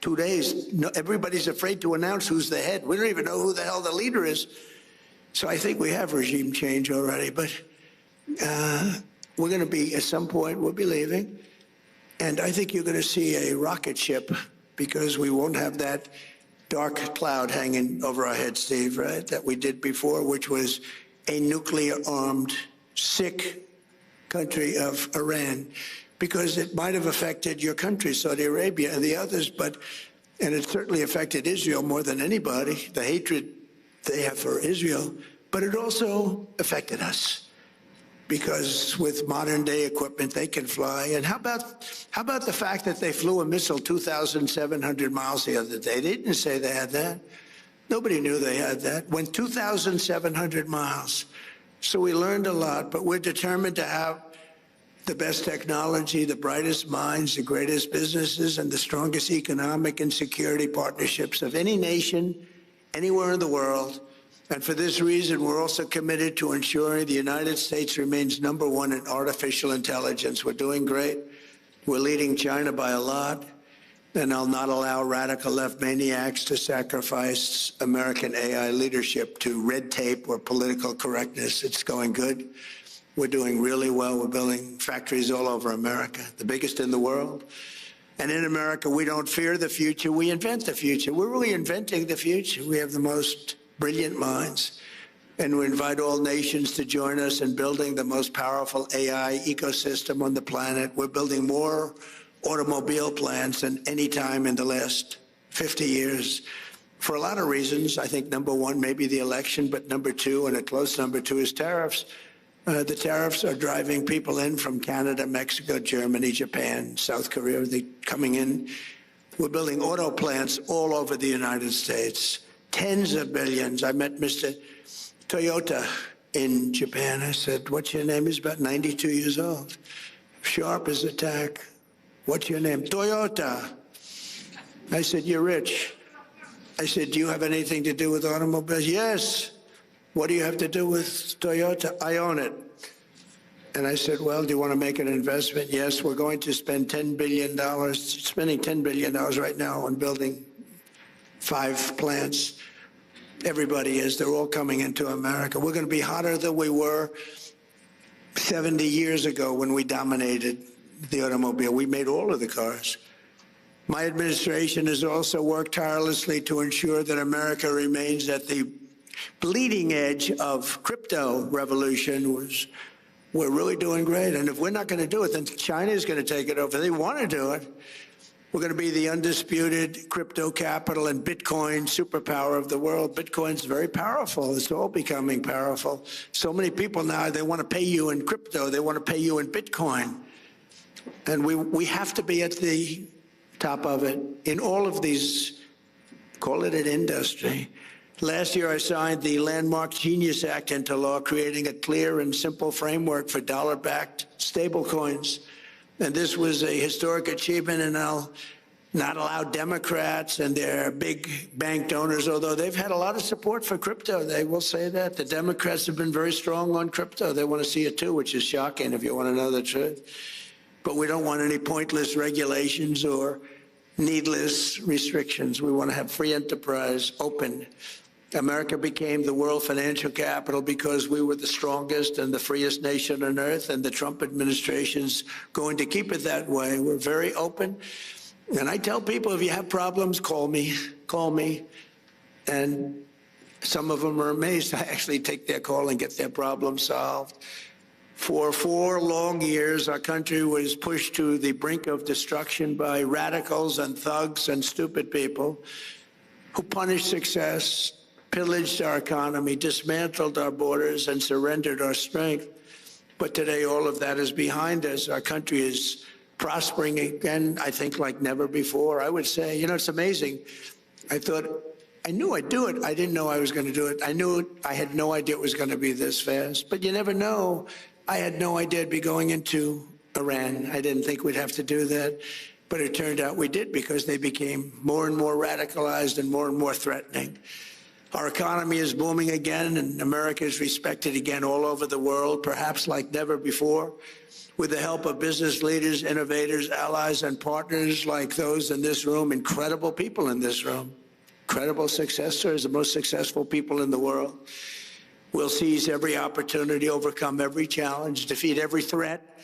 2 days. No, everybody's afraid to announce who's the head. We don't even know who the hell the leader is. So I think we have regime change already. But we're going to be, at some point, we'll be leaving. And I think you're going to see a rocket ship because we won't have that dark cloud hanging over our heads, Steve, right, that we did before, which was a nuclear-armed, sick country of Iran, because it might have affected your country, Saudi Arabia, and the others, and it certainly affected Israel more than anybody, the hatred they have for Israel, but it also affected us. Because with modern-day equipment, they can fly. And how about the fact that they flew a missile 2,700 miles the other day? They didn't say they had that. Nobody knew they had that. Went 2,700 miles. So we learned a lot, but we're determined to have the best technology, the brightest minds, the greatest businesses, and the strongest economic and security partnerships of any nation, anywhere in the world. And for this reason, we're also committed to ensuring the United States remains #1 in artificial intelligence. We're doing great. We're leading China by a lot. And I'll not allow radical left maniacs to sacrifice American AI leadership to red tape or political correctness. It's going good. We're doing really well. We're building factories all over America, the biggest in the world. And in America, we don't fear the future. We invent the future. We're really inventing the future. We have the most brilliant minds, and we invite all nations to join us in building the most powerful AI ecosystem on the planet. We're building more automobile plants than any time in the last 50 years for a lot of reasons. I think #1, maybe the election, but #2, and a close #2 is tariffs. The tariffs are driving people in from Canada, Mexico, Germany, Japan, South Korea. They're coming in. We're building auto plants all over the United States, tens of billions. I met Mr. Toyota in Japan. I said, what's your name? He's about 92 years old. Sharp as a tack. What's your name? Toyota. I said, you're rich. I said, do you have anything to do with automobiles? Yes. What do you have to do with Toyota? I own it. And I said, well, do you want to make an investment? Yes, we're going to spend $10 billion, spending $10 billion right now on building 5 plants. Everybody is. They're all coming into America. We're going to be hotter than we were 70 years ago when we dominated the automobile. We made all of the cars. My administration has also worked tirelessly to ensure that America remains at the bleeding edge of crypto revolution. We're really doing great. And if we're not going to do it, then China is going to take it over. They want to do it. We're going to be the undisputed crypto capital and Bitcoin superpower of the world. Bitcoin's very powerful. It's all becoming powerful. So many people now, they want to pay you in crypto. They want to pay you in Bitcoin. And we have to be at the top of it in all of these, call it an industry. Last year, I signed the landmark Genius Act into law, creating a clear and simple framework for dollar-backed stablecoins. And this was a historic achievement, and I'll not allow Democrats and their big bank donors, although they've had a lot of support for crypto. They will say that. The Democrats have been very strong on crypto. They want to see it too, which is shocking if you want to know the truth. But we don't want any pointless regulations or needless restrictions. We want to have free enterprise, open. America became the world financial capital because we were the strongest and the freest nation on earth, and the Trump administration's going to keep it that way. We're very open. And I tell people, if you have problems, call me. And some of them are amazed. I actually take their call and get their problem solved. For 4 long years, our country was pushed to the brink of destruction by radicals and thugs and stupid people who punished success, pillaged our economy, dismantled our borders, and surrendered our strength. But today, all of that is behind us. Our country is prospering again, I think, like never before. I would say, you know, it's amazing. I knew I'd do it. I didn't know I was going to do it. I had no idea it was going to be this fast. But you never know. I had no idea I'd be going into Iran. I didn't think we'd have to do that. But it turned out we did, because they became more and more radicalized and more threatening. Our economy is booming again, and America is respected again all over the world, perhaps like never before. With the help of business leaders, innovators, allies, and partners like those in this room, incredible people in this room, incredible success stories, the most successful people in the world. We'll seize every opportunity, overcome every challenge, defeat every threat,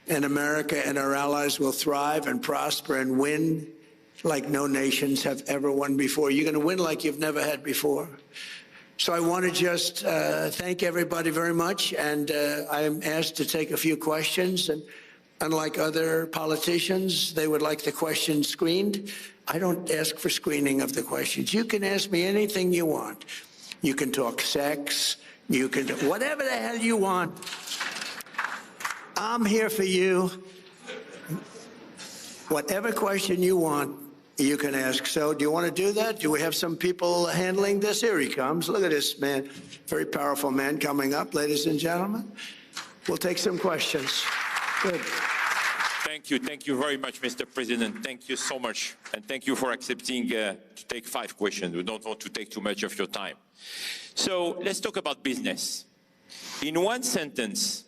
and America and our allies will thrive and prosper and win like no nations have ever won before. You're going to win like you've never had before. So I want to just thank everybody very much, and I am asked to take a few questions. And unlike other politicians, they would like the questions screened. I don't ask for screening of the questions. You can ask me anything you want. You can talk sex. You can do whatever the hell you want. I'm here for you. Whatever question you want, you can ask. So do you want to do that? Do we have some people handling this? Here he comes. Look at this man. Very powerful man coming up, ladies and gentlemen. We'll take some questions. Good. Thank you. Thank you very much, Mr. President. Thank you so much. And thank you for accepting to take 5 questions. We don't want to take too much of your time. So let's talk about business. In one sentence,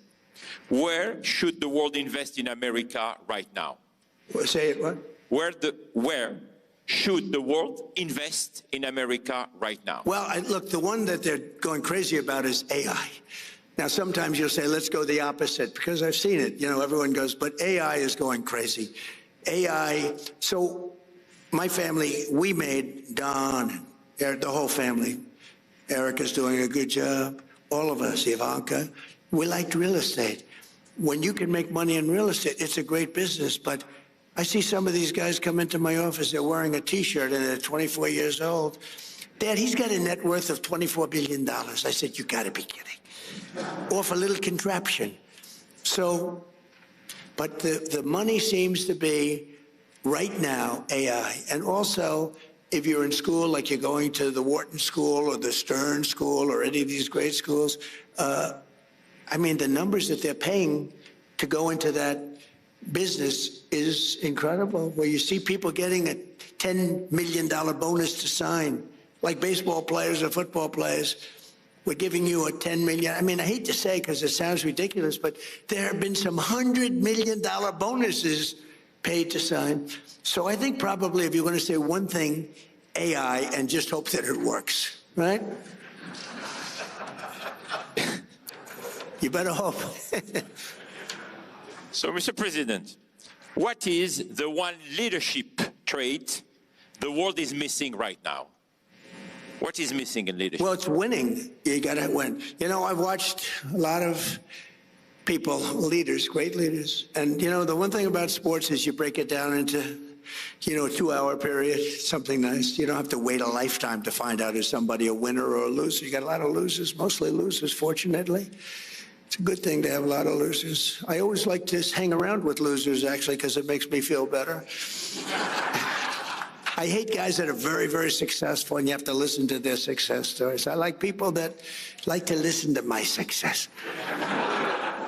where should the world invest in America right now? Say it, what? Where should the world invest in America right now? Well, look, the one that they're going crazy about is AI. Now, sometimes you'll say, let's go the opposite, because I've seen it. You know, everyone goes, but AI is going crazy. AI, so my family, we made Don, the whole family. Erica's doing a good job. All of us, Ivanka, we liked real estate. When you can make money in real estate, it's a great business, but I see some of these guys come into my office, they're wearing a T-shirt and they're 24 years old. Dad, he's got a net worth of $24 billion. I said, you gotta be kidding. Off a little contraption. So, but the money seems to be, right now, AI. And also, if you're in school, like you're going to the Wharton School or the Stern School or any of these great schools, I mean, the numbers that they're paying to go into that business is incredible, where you see people getting a $10 million bonus to sign, like baseball players or football players. We're giving you a $10 million. I mean, I hate to say because it sounds ridiculous, but there have been some $100 million bonuses paid to sign. So I think probably if you're going to say one thing, AI, and just hope that it works, right? You better hope. So, Mr. President, what is the one leadership trait the world is missing right now? What is missing in leadership? Well, it's winning. You got to win. You know, I've watched a lot of people, leaders, great leaders. And, you know, the one thing about sports is you break it down into, you know, a 2-hour period, something nice. You don't have to wait a lifetime to find out is somebody a winner or a loser. You got a lot of losers, mostly losers, fortunately. It's a good thing to have a lot of losers. I always like to hang around with losers, actually, because it makes me feel better. I hate guys that are very, very successful and you have to listen to their success stories. I like people that like to listen to my success.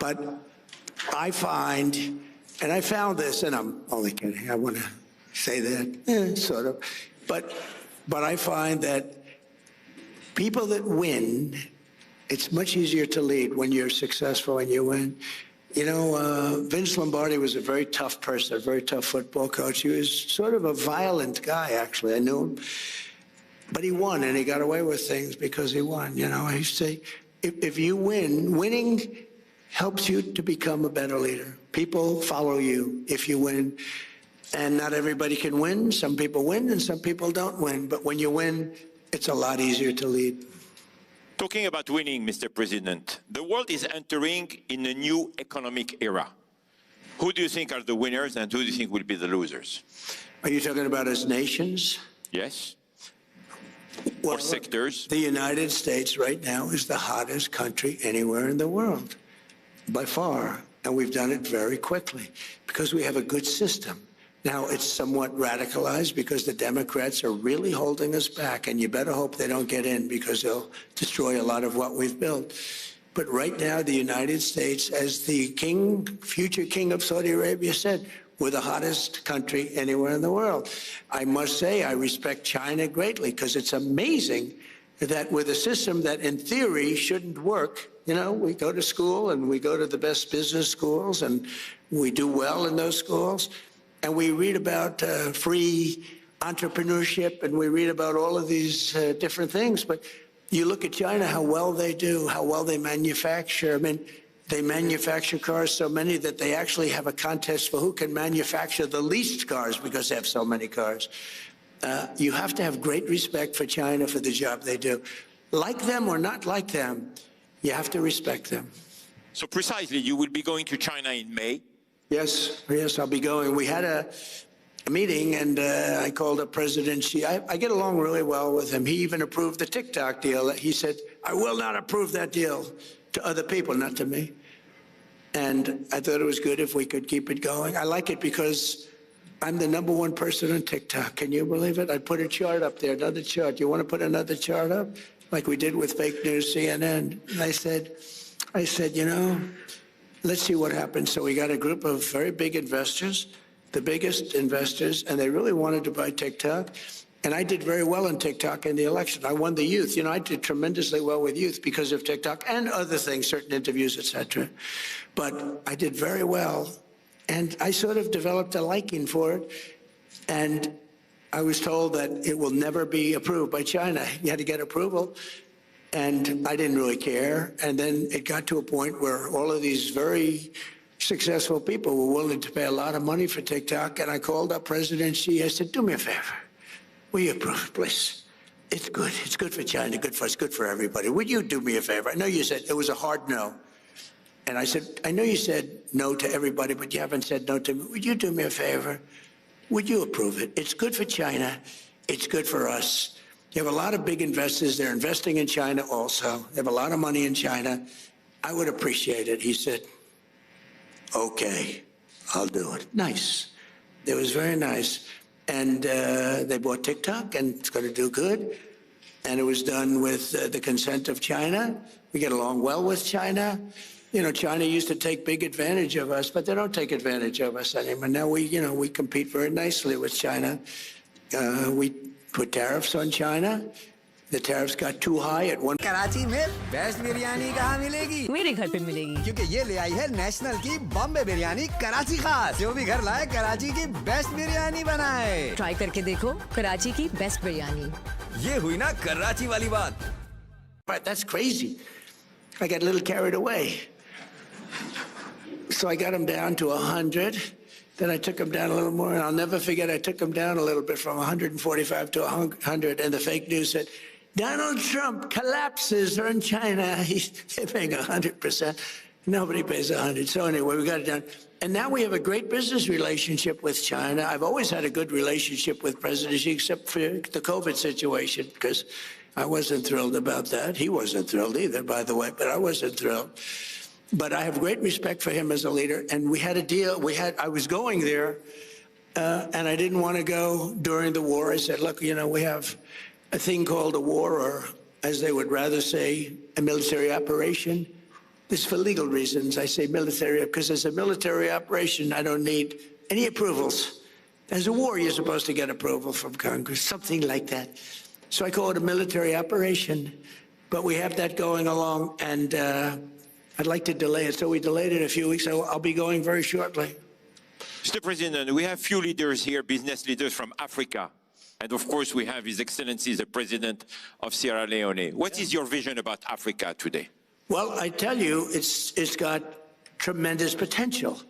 But I find, and I found this, and I'm only kidding, I want to say that, sort of. But I find that people that win, it's much easier to lead when you're successful and you win. You know, Vince Lombardi was a very tough person, a very tough football coach. He was sort of a violent guy, actually. I knew him. But he won, and he got away with things because he won. You know, I used to say, if you win, winning helps you to become a better leader. People follow you if you win. And not everybody can win. Some people win, and some people don't win. But when you win, it's a lot easier to lead. Talking about winning, Mr. President, the world is entering in a new economic era. Who do you think are the winners and who do you think will be the losers? Are you talking about as nations? Yes. Well, or sectors? The United States right now is the hottest country anywhere in the world, by far. And we've done it very quickly because we have a good system. Now, it's somewhat radicalized because the Democrats are really holding us back, and you better hope they don't get in because they'll destroy a lot of what we've built. But right now, the United States, as the king, future king of Saudi Arabia said, we're the hottest country anywhere in the world. I must say I respect China greatly because it's amazing that with a system that in theory shouldn't work, you know, we go to school and we go to the best business schools and we do well in those schools. And we read about free entrepreneurship, and we read about all of these different things. But you look at China, how well they do, how well they manufacture. I mean, they manufacture cars so many that they actually have a contest for who can manufacture the least cars because they have so many cars. You have to have great respect for China for the job they do. Like them or not like them, you have to respect them. So precisely, you will be going to China in May. Yes, I'll be going. We had a meeting, and I called up President Xi. I get along really well with him. He even approved the TikTok deal. He said, I will not approve that deal to other people, not to me. And I thought it was good if we could keep it going. I like it because I'm the #1 person on TikTok. Can you believe it? I put a chart up there, another chart. You want to put another chart up? Like we did with fake news, CNN. And I said, you know, let's see what happens. So we got a group of very big investors, the biggest investors, and they really wanted to buy TikTok. And I did very well on TikTok in the election. I won the youth. You know, I did tremendously well with youth because of TikTok and other things, certain interviews, etc. But I did very well. And I sort of developed a liking for it. And I was told that it will never be approved by China. You had to get approval. And I didn't really care. And then it got to a point where all of these very successful people were willing to pay a lot of money for TikTok. And I called up President Xi. I said, do me a favor. Will you approve it, please? It's good. It's good for China, good for us, good for everybody. Would you do me a favor? I know you said it was a hard no. And I said, I know you said no to everybody, but you haven't said no to me. Would you do me a favor? Would you approve it? It's good for China. It's good for us. You have a lot of big investors. They're investing in China also. They have a lot of money in China. I would appreciate it. He said, okay, I'll do it. Nice. It was very nice. And they bought TikTok, and it's going to do good. And it was done with the consent of China. We get along well with China. You know, China used to take big advantage of us, but they don't take advantage of us anymore. Now we compete very nicely with China. We put tariffs on China. The tariffs got too high at one. Karachi में best biryani कहाँ मिलेगी? मेरे घर पे मिलेगी क्योंकि ये ले आई है नेशनल की बॉम्बे बिरयानी कराची खास। जो भी घर लाए कराची की बेस्ट बिरयानी बनाए। ट्राई करके देखो कराची की बेस्ट बिरयानी। ये हुई ना कराची वाली बात। But that's crazy. I got a little carried away. So I got him down to 100. Then I took him down a little more, and I'll never forget, I took him down a little bit from 145 to 100, and the fake news said, Donald Trump collapses in China. They're paying 100%. Nobody pays 100. So anyway, we got it down. And now we have a great business relationship with China. I've always had a good relationship with President Xi, except for the COVID situation, because I wasn't thrilled about that. He wasn't thrilled either, by the way, but I wasn't thrilled. But I have great respect for him as a leader. And we had a deal. I was going there, and I didn't want to go during the war. I said, look, you know, we have a thing called a war, or as they would rather say, a military operation. This is for legal reasons. I say military because as a military operation, I don't need any approvals. As a war, you're supposed to get approval from Congress, something like that. So I call it a military operation. But we have that going along, and I'd like to delay it. So we delayed it a few weeks. I'll be going very shortly. Mr. President, we have few leaders here, business leaders from Africa. And of course, we have His Excellency, the President of Sierra Leone. What is your vision about Africa today? Well, I tell you, it's got tremendous potential.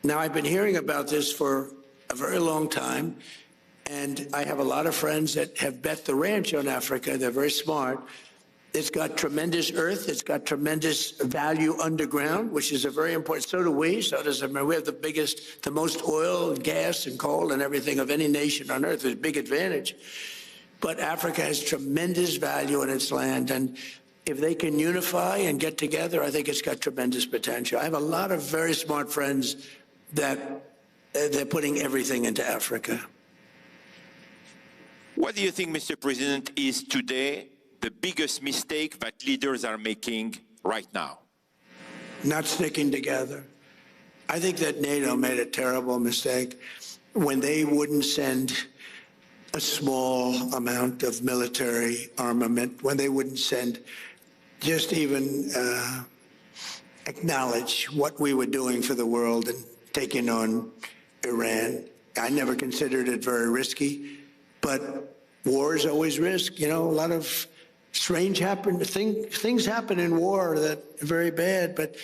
Now, I've been hearing about this for a very long time, and I have a lot of friends that have bet the ranch on Africa. They're very smart. It's got tremendous earth. It's got tremendous value underground, which is a very important. So do we. So does America. We have the most oil and gas and coal and everything of any nation on earth. It's a big advantage. But Africa has tremendous value in its land. And if they can unify and get together, I think it's got tremendous potential. I have a lot of very smart friends that they're putting everything into Africa. What do you think, Mr. President, is today the biggest mistake that leaders are making right now? Not sticking together. I think that NATO made a terrible mistake when they wouldn't send a small amount of military armament, when they wouldn't send just even acknowledge what we were doing for the world and taking on Iran. I never considered it very risky, but war is always risk. You know, a lot of strange things happen in war that are very bad, but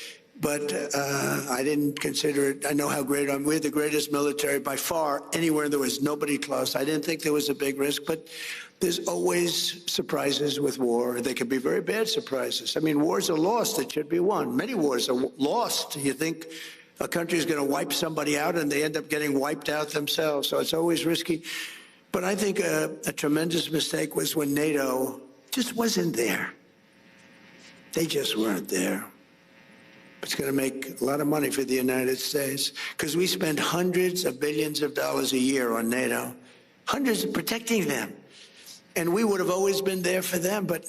I didn't consider it. I know how great I'm. We're the greatest military by far anywhere. There was nobody close. I didn't think there was a big risk, but there's always surprises with war. They can be very bad surprises. I mean, wars are lost that should be won. Many wars are lost. You think a country is going to wipe somebody out, and they end up getting wiped out themselves. So it's always risky. But I think a tremendous mistake was when NATO just wasn't there. They just weren't there. It's going to make a lot of money for the United States because we spend hundreds of billions of dollars a year on NATO, hundreds of protecting them. And we would have always been there for them. But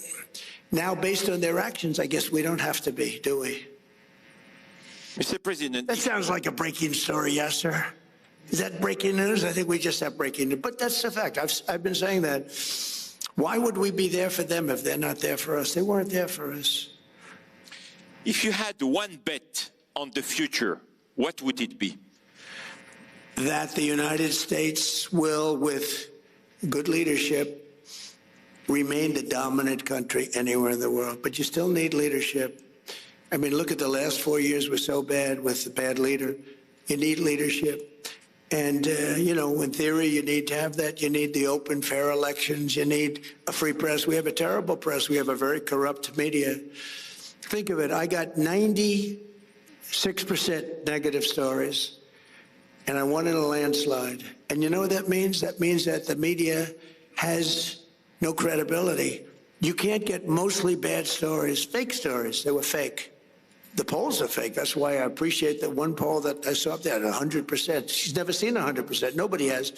now, based on their actions, I guess we don't have to be, do we? Mr. President. That sounds like a breaking story, yes, sir. Is that breaking news? I think we just have breaking news. But that's the fact. I've been saying that. Why would we be there for them if they're not there for us? They weren't there for us. If you had one bet on the future, what would it be? That the United States will, with good leadership, remain the dominant country anywhere in the world. But you still need leadership. I mean, look at the last 4 years were so bad with the bad leader. You need leadership. And, you know, in theory, you need to have that. You need the open, fair elections. You need a free press. We have a terrible press. We have a very corrupt media. Think of it. I got 96% negative stories, and I won in a landslide. And you know what that means? That means that the media has no credibility. You can't get mostly bad stories, fake stories. They were fake. The polls are fake. That's why I appreciate that one poll that I saw up there, 100%. She's never seen 100%. Nobody has.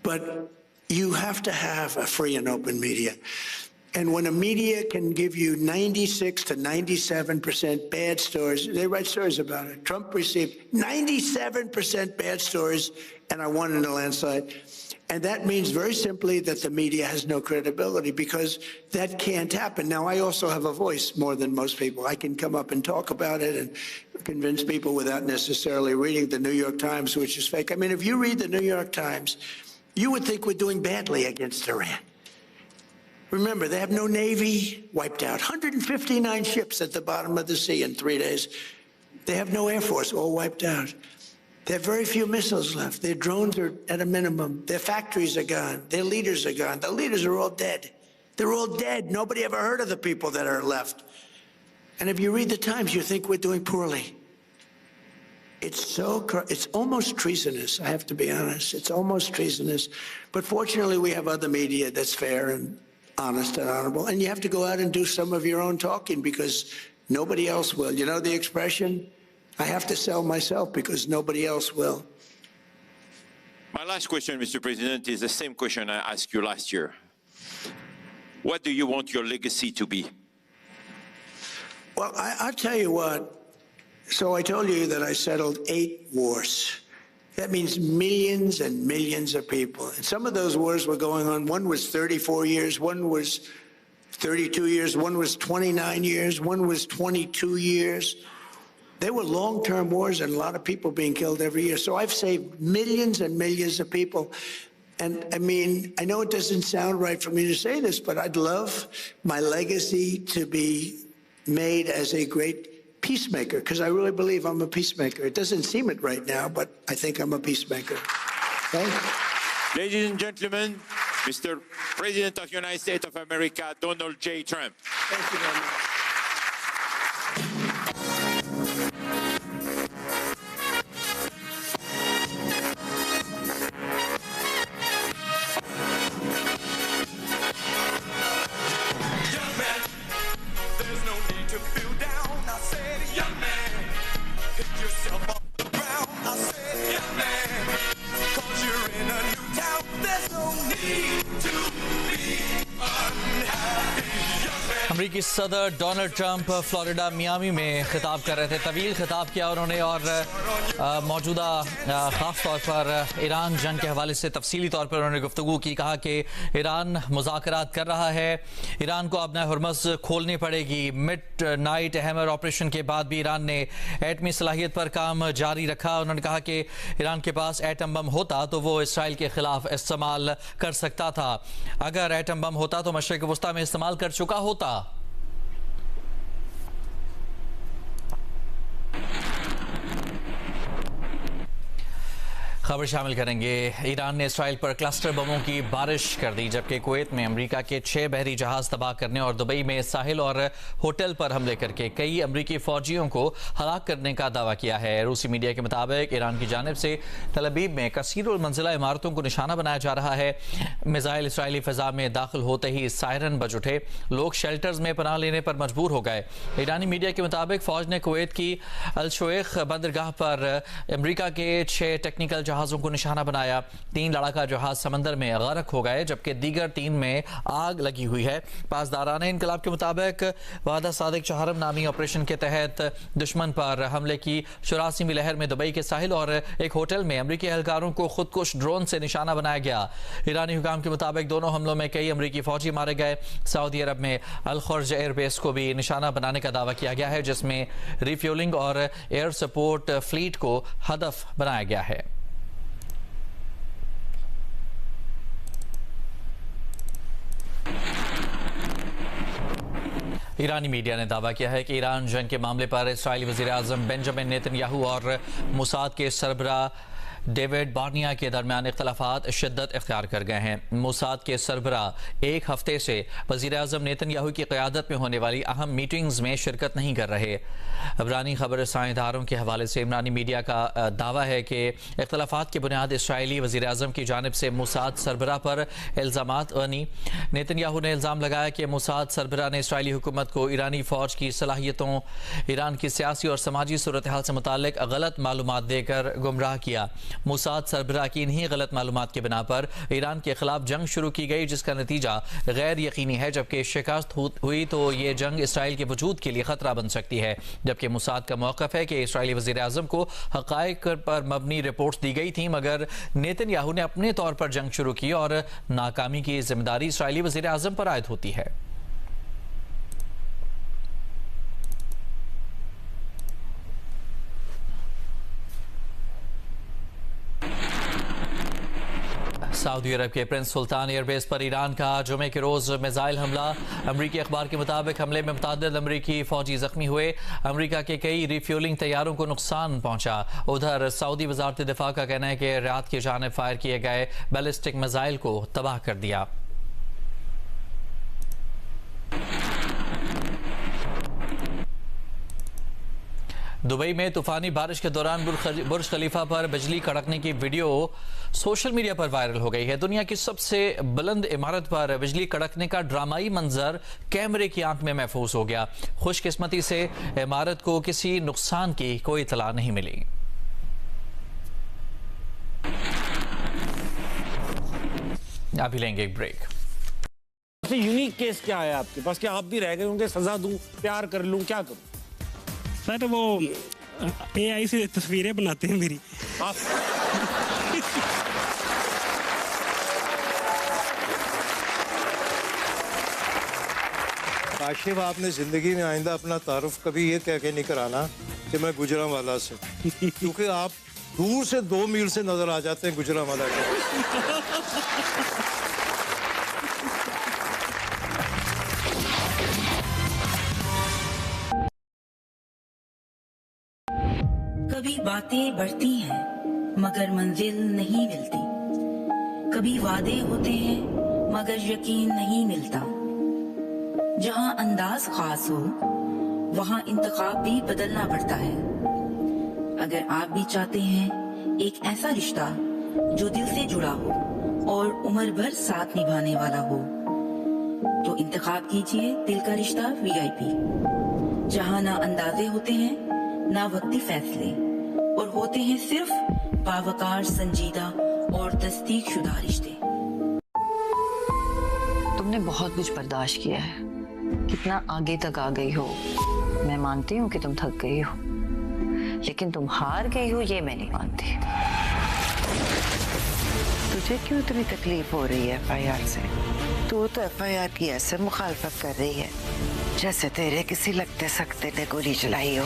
But you have to have a free and open media. And when a media can give you 96 to 97% bad stories, they write stories about it. Trump received 97% bad stories, and I won in a landslide. And that means very simply that the media has no credibility, because that can't happen. Now, I also have a voice more than most people. I can come up and talk about it and convince people without necessarily reading the New York Times, which is fake. I mean, if you read the New York Times, you would think we're doing badly against Iran. Remember, they have no Navy, wiped out. 159 ships at the bottom of the sea in 3 days. They have no Air Force, all wiped out. They have very few missiles left. Their drones are at a minimum. Their factories are gone. Their leaders are gone. The leaders are all dead. They're all dead. Nobody ever heard of the people that are left. And if you read the Times, you think we're doing poorly. It's almost treasonous, I have to be honest. It's almost treasonous. But fortunately, we have other media that's fair and honest and honorable. And you have to go out and do some of your own talking, because nobody else will. You know the expression? I have to sell myself because nobody else will. My last question, Mr. President, is the same question I asked you last year. What do you want your legacy to be? Well, I'll tell you what. So I told you that I settled 8 wars. That means millions and millions of people. And some of those wars were going on. One was 34 years, one was 32 years, one was 29 years, one was 22 years. They were long-term wars and a lot of people being killed every year. So I've saved millions and millions of people. And I mean, I know it doesn't sound right for me to say this, but I'd love my legacy to be made as a great peacemaker, because I really believe I'm a peacemaker. It doesn't seem it right now, but I think I'm a peacemaker. Okay? Ladies and gentlemen, Mr. President of the United States of America, Donald J. Trump. Thank you very much. अमरीकी सदर Donald Trump Florida Miami में खिताब कर रहे थे। तवील खिताब किया उन्होंने और मौजूदा ख़ास तौर पर ईरान जंग के हवाले से तफसीली तौर पर उन्होंने गुफ्तगू की। कहा कि ईरान मुज़ाकरात कर रहा है, ईरान को अपना हुर्मज़ खोलनी पड़ेगी। मिड नाइट हैमर ऑपरेशन के बाद भी ईरान ने एटमी सलाहियत पर काम जारी रखा। उन्होंने कहा कि ईरान के पास एटम बम होता तो वो इसराइल के खिलाफ इस्तेमाल कर सकता था। अगर एटम बम होता तो मशरिक़ वस्ता में इस्तेमाल कर चुका होता। खबर शामिल करेंगे। ईरान ने इसराइल पर क्लस्टर बमों की बारिश कर दी, जबकि कुवैत में अमेरिका के 6 बहरी जहाज तबाह करने और दुबई में साहिल और होटल पर हमले करके कई अमेरिकी फौजियों को हलाक करने का दावा किया है। रूसी मीडिया के मुताबिक ईरान की जानिब से तल अवीव में कसीरुल मंजिला इमारतों को निशाना बनाया जा रहा है। मिसाइल इसराइली फ़िज़ा में दाखिल होते ही सायरन बज उठे, लोग शेल्टर्स में पनाह लेने पर मजबूर हो गए। ईरानी मीडिया के मुताबिक फ़ौज ने कुवैत की अल-शुएख बंदरगाह पर अमेरिका के 6 टेक्निकल जहाज़ों को निशाना बनाया। 3 लड़ाका जहाज समंदर में गर्क हो गए, जबकि दीगर 3 में आग लगी हुई है। पासदाराने इनकलाब के मुताबिक वादा सादिक चहारम नामी ऑपरेशन के तहत दुश्मन पर हमले की 84वीं लहर में दुबई के साहिल और एक होटल में अमरीकी एहलकारों को खुदकुश ड्रोन से निशाना बनाया गया। ईरानी हुकाम के मुताबिक दोनों हमलों में कई अमरीकी फौजी मारे गए। सऊदी अरब में अल खुर्ज एयरबेस को भी निशाना बनाने का दावा किया गया है, जिसमें रिफ्यूलिंग और एयर सपोर्ट फ्लीट को हदफ बनाया गया है। ईरानी मीडिया ने दावा किया है कि ईरान जंग के मामले पर इस्राईली वज़ीर आज़म बेंजामिन नेतन्याहू और मोसाद के सरबराह डेविड बार्निया के दरमियान इख्तलाफात शिद्दत इख्तियार कर गए हैं। मोसाद के सरबरा एक हफ्ते से वज़ीर-ए-आज़म नेतन्याहू की क़यादत में होने वाली अहम मीटिंग्स में शिरकत नहीं कर रहे। इमरानी खबर रसां इदारों के हवाले से इमरानी मीडिया का दावा है कि इख्तलाफात की बुनियाद इसराइली वज़ीर-ए-आज़म की जानिब से मोसाद सरबरा पर इल्ज़ामात बनी। नेतन्याहू ने इल्ज़ाम लगाया कि मोसाद सरबरा ने इसराइली हुकूमत को ईरानी फ़ौज की सलाहियतों, ईरान की सियासी और समाजी सूरत हाल से मुताल्लिक गलत मालूमात देकर गुमराह किया। मोसाद सरबरा की इन्हीं गलत मालूमात की बिना पर ईरान के खिलाफ जंग शुरू की गई, जिसका नतीजा गैर यकीनी है। जबकि शिकस्त हुई तो ये जंग इसराइल के वजूद के लिए खतरा बन सकती है। जबकि मोसाद का मौक़िफ़ है कि इसराइली वज़ीर-ए-आज़म को हक़ाइक़ पर मबनी रिपोर्ट्स दी गई थी, मगर नेतन्याहू ने अपने तौर पर जंग शुरू की और नाकामी की जिम्मेदारी इसराइली वज़ीर-ए-आज़म पर आयद होती है। सऊदी अरब के प्रिंस सुल्तान एयरबेस पर ईरान का जुमे के रोज़ मिसाइल हमला। अमरीकी अखबार के मुताबिक हमले में मुतअद्दिद अमरीकी फौजी जख्मी हुए। अमरीका के कई रिफ्यूलिंग तैयारों को नुकसान पहुंचा। उधर सऊदी वज़ारत दिफा का कहना है कि रियाद की जानिब फायर किए गए बैलिस्टिक मिसाइल को तबाह कर दिया। दुबई में तूफानी बारिश के दौरान बुर्ज खलीफा पर बिजली कड़कने की वीडियो सोशल मीडिया पर वायरल हो गई है। दुनिया की सबसे बुलंद इमारत पर बिजली कड़कने का ड्रामाई मंजर कैमरे की आंख में महफूज हो गया। खुशकिस्मती से इमारत को किसी नुकसान की कोई इतला नहीं मिली। अभी लेंगे एक ब्रेक। यूनिक केस क्या है आपके पास? क्या आप भी रह गए होंगे, सजा दूं, प्यार कर लूं, क्या करूं? सर वो AI से तस्वीरें बनाते हैं मेरी। आप काशिफ, आपने जिंदगी में आइंदा अपना तारुफ कभी ये कह के नहीं कराना कि मैं गुजरांवाला से, क्योंकि आप दूर से 2 मील से नजर आ जाते हैं गुजरांवाला के। कभी बातें बढ़ती हैं मगर मंजिल नहीं मिलती, कभी वादे होते हैं मगर यकीन नहीं मिलता। जहां अंदाज खास हो वहां इंतखाब भी बदलना पड़ता है। अगर आप भी चाहते हैं एक ऐसा रिश्ता जो दिल से जुड़ा हो और उम्र भर साथ निभाने वाला हो, तो इंतखाब कीजिए दिल का रिश्ता VIP, जहां ना अंदाजे होते हैं ना वक्ती फैसले, और होते हैं सिर्फ बावकार, संजीदा और तस्दीक शुदा रिश्ते। तुमने बहुत कुछ बर्दाश्त किया है, कितना आगे तक आ गई हो। मैं मानती हूँ कि तुम थक गई हो, लेकिन तुम हार गई हो ये मैं नहीं मानती। तुझे क्यों इतनी तकलीफ हो रही है FIR से? तू तो FIR की ऐसे मुखालफत कर रही है जैसे तेरे किसी लगते सकते ने गोली चलाई हो।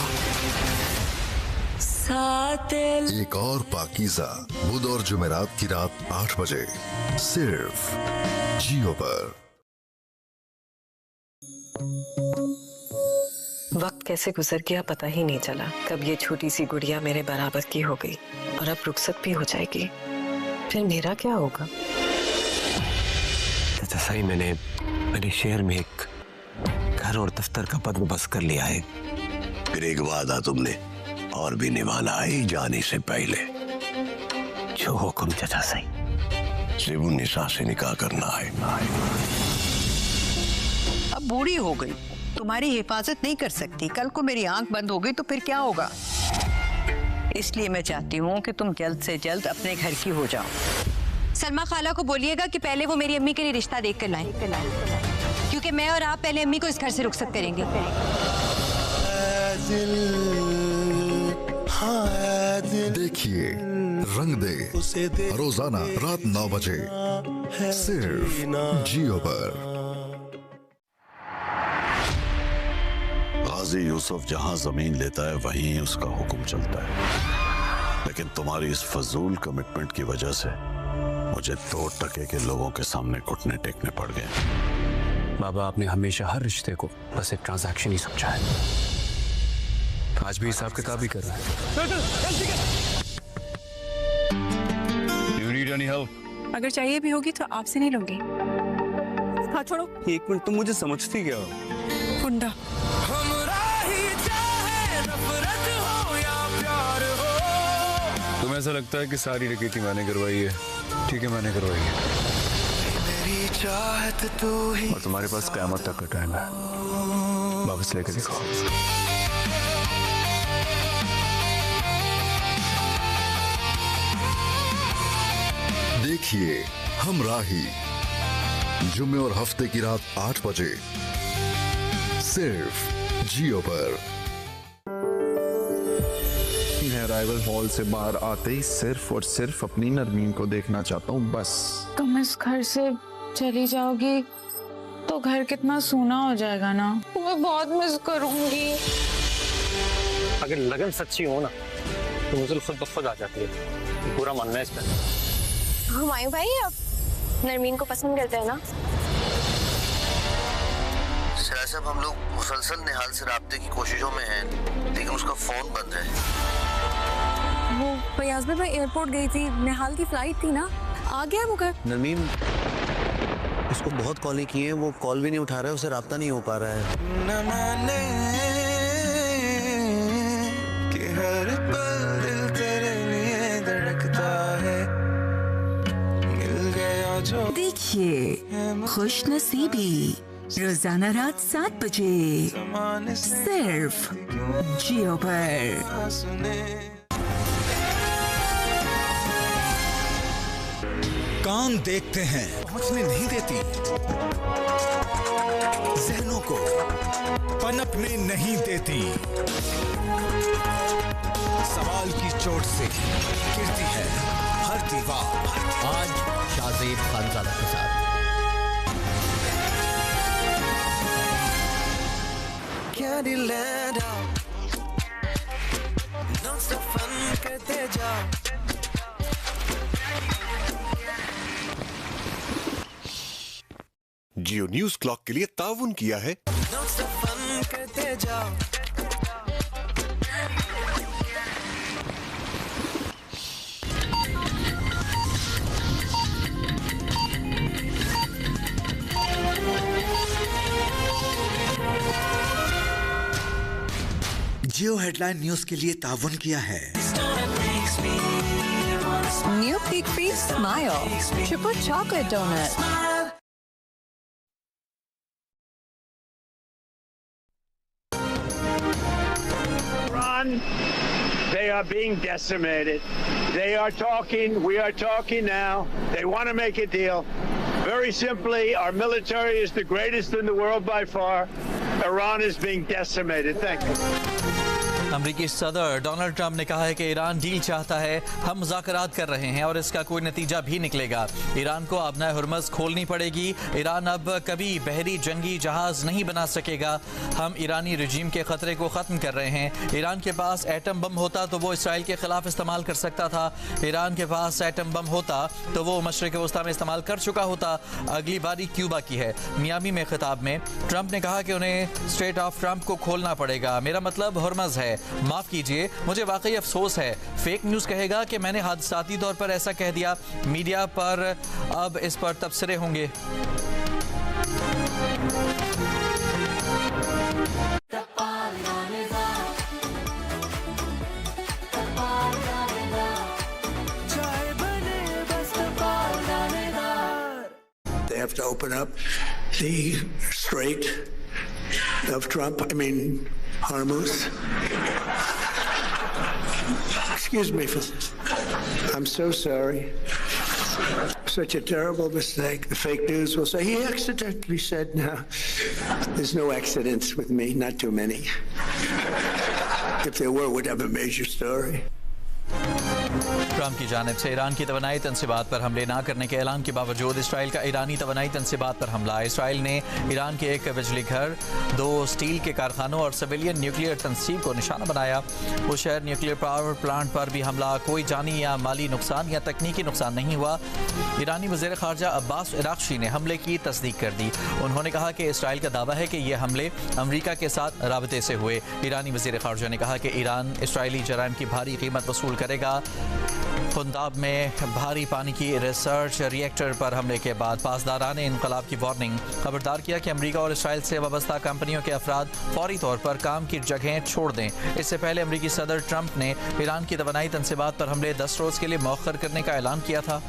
एक और पाकीज़ा बुध और जुमेरात की रात 8 बजे सिर्फ GEO पर। वक्त कैसे गुजर गया पता ही नहीं चला। कब ये छोटी सी गुड़िया मेरे बराबर की हो गई और अब रुखसत भी हो जाएगी, फिर मेरा क्या होगा? सही मैंने शहर में एक घर और दफ्तर का बंदोबस्त कर लिया है। फिर एक वादा तुमने और भी निभाना है जाने से पहले। जो हुक्म चाचा सही। सिर्फ निशा से निकाह करना है। अब बूढ़ी हो गई, तुम्हारी हिफाजत नहीं कर सकती। कल को मेरी आंख बंद हो गई तो फिर क्या होगा? इसलिए मैं चाहती हूँ कि तुम जल्द से जल्द अपने घर की हो जाओ। सलमा खाला को बोलिएगा कि पहले वो मेरी अम्मी के लिए रिश्ता देख कर लाएं, क्योंकि मैं और आप पहले अम्मी को इस घर से रुखसत करेंगे। देखिए रंग दे रोजाना रात 9 बजे सिर्फ GEO पर। गाजी यूसुफ जहां जमीन लेता है वहीं उसका हुक्म चलता है, लेकिन तुम्हारी इस फजूल कमिटमेंट की वजह से मुझे 2 टके के लोगों के सामने घुटने टेकने पड़ गए। बाबा, आपने हमेशा हर रिश्ते को बस एक ट्रांजैक्शन ही समझा है। आज भी हिसाब किताब ही कर रहा है। any help? अगर चाहिए भी होगी तो आपसे नहीं लूंगी। हाँ छोड़ो। एक मिनट, तुम मुझे समझती क्या हो? गुंडा। तुम्हें ऐसा लगता है कि सारी डकैती मैंने करवाई है? ठीक है, मैंने करवाई है। और तुम्हारे पास क़यामत तक का टाइम है, वापस लेके देखो। देखिए हमराही, जुम्मे और हफ्ते की रात 8 बजे सिर्फ जियो पर। मैं अराइवल हॉल से बाहर आते ही सिर्फ और सिर्फ अपनी नरमीन को देखना चाहता हूँ, बस। तुम इस घर से चली जाओगी तो घर कितना सूना हो जाएगा ना। मैं बहुत मिस करूंगी। अगर लगन सच्ची हो ना तो मुझे खुद ब खुद आ जाती है। पूरा मानना है इसका। हुमायूं भाई, आप नरमीन को पसंद करते हैं ना? साहब, हम लोग मुसलसल निहाल से राब्ते की कोशिशों में हैं, लेकिन उसका फोन बंद है। वो फयाज में मैं एयरपोर्ट गई थी, निहाल की फ्लाइट थी ना, आ गया वो घर। नरमीन, उसको बहुत कॉलें की हैं, वो कॉल भी नहीं उठा रहा है, उसे राब्ता नहीं हो पा रहा है। न माने कि हर पल दिल तेरे लिए धड़कता है, मिल गया जो। देखिए खुश नसीबी रोजाना रात 7 बजे सिर्फ जियो पर। कान देखते हैं, पहुंचने नहीं देती, जहनों को पनपने नहीं देती, सवाल की चोट से गिरती है हर दीवार। आज शाज़ेब खानजादा के साथ करते जाओ। जियो न्यूज क्लॉक के लिए ताउन किया है करते जाओ। जियो हेडलाइन न्यूज के लिए ताउन किया है new peak free smile triple chocolate donut. They are being decimated. They are talking. We are talking now. They want to make a deal. Very simply, our military is the greatest in the world by far. Iran is being decimated. Thank you. अमरीकी सदर Donald Trump ने कहा है कि Iran deal चाहता है, हम मुज़ाकरात कर रहे हैं और इसका कोई नतीजा भी निकलेगा। ईरान को अपना हुर्मज़ खोलनी पड़ेगी। ईरान अब कभी बहरी जंगी जहाज नहीं बना सकेगा। हम ईरानी रजीम के खतरे को ख़त्म कर रहे हैं। ईरान के पास एटम बम होता तो वो इसराइल के खिलाफ इस्तेमाल कर सकता था। ईरान के पास एटम बम होता तो वो मशरिक़ वस्ता में इस्तेमाल कर चुका होता। अगली बारी क्यूबा की है। मियामी में खिताब में ट्रंप ने कहा कि उन्हें स्ट्रेट ऑफ ट्रंप को खोलना पड़ेगा। मेरा मतलब हुर्मज़ है। माफ कीजिए, मुझे वाकई अफसोस है। फेक न्यूज़ कहेगा कि मैंने हादसाती तौर पर ऐसा कह दिया। मीडिया पर अब इस पर तबसरे होंगे। They have to open up the Strait of Trump. I mean, Hormuz. Excuse me for this. I'm so sorry. Such a terrible mistake. The fake news will say he accidentally said. No, there's no accidents with me. Not too many. If there were, we'd have a major story. Trump की जानिब से Iran की तवानाई तनसीबात पर हमले न करने के ऐलान के बावजूद इसराइल का ईरानी तवानाई तनसीबात पर हमला। इसराइल ने ईरान के एक बिजली घर, 2 स्टील के कारखानों और सिविलियन न्यूक्लियर तनसीब को निशाना बनाया। वो शहर न्यूक्लियर पावर प्लांट पर भी हमला। कोई जानी या माली नुकसान या तकनीकी नुकसान नहीं हुआ। ईरानी वज़ीर ख़ारजा अब्बास इराक़ची ने हमले की तस्दीक कर दी। उन्होंने कहा कि इसराइल का दावा है कि ये हमले अमरीका के साथ राबते से हुए। ईरानी वज़ीर ख़ारजा ने कहा कि ईरान इसराइली जराइम की भारी कीमत वसूल करेगा। पंजाब में भारी पानी की रिसर्च रिएक्टर पर हमले के बाद पासदारान इनकलाब की वार्निंग। खबरदार किया कि अमेरिका और इसराइल से वाबस्ता कंपनियों के अफराद फौरी तौर पर काम की जगहें छोड़ दें। इससे पहले अमेरिकी सदर ट्रंप ने ईरान की तवानाई तनसीबात पर हमले 10 रोज के लिए मौखर करने का ऐलान किया था।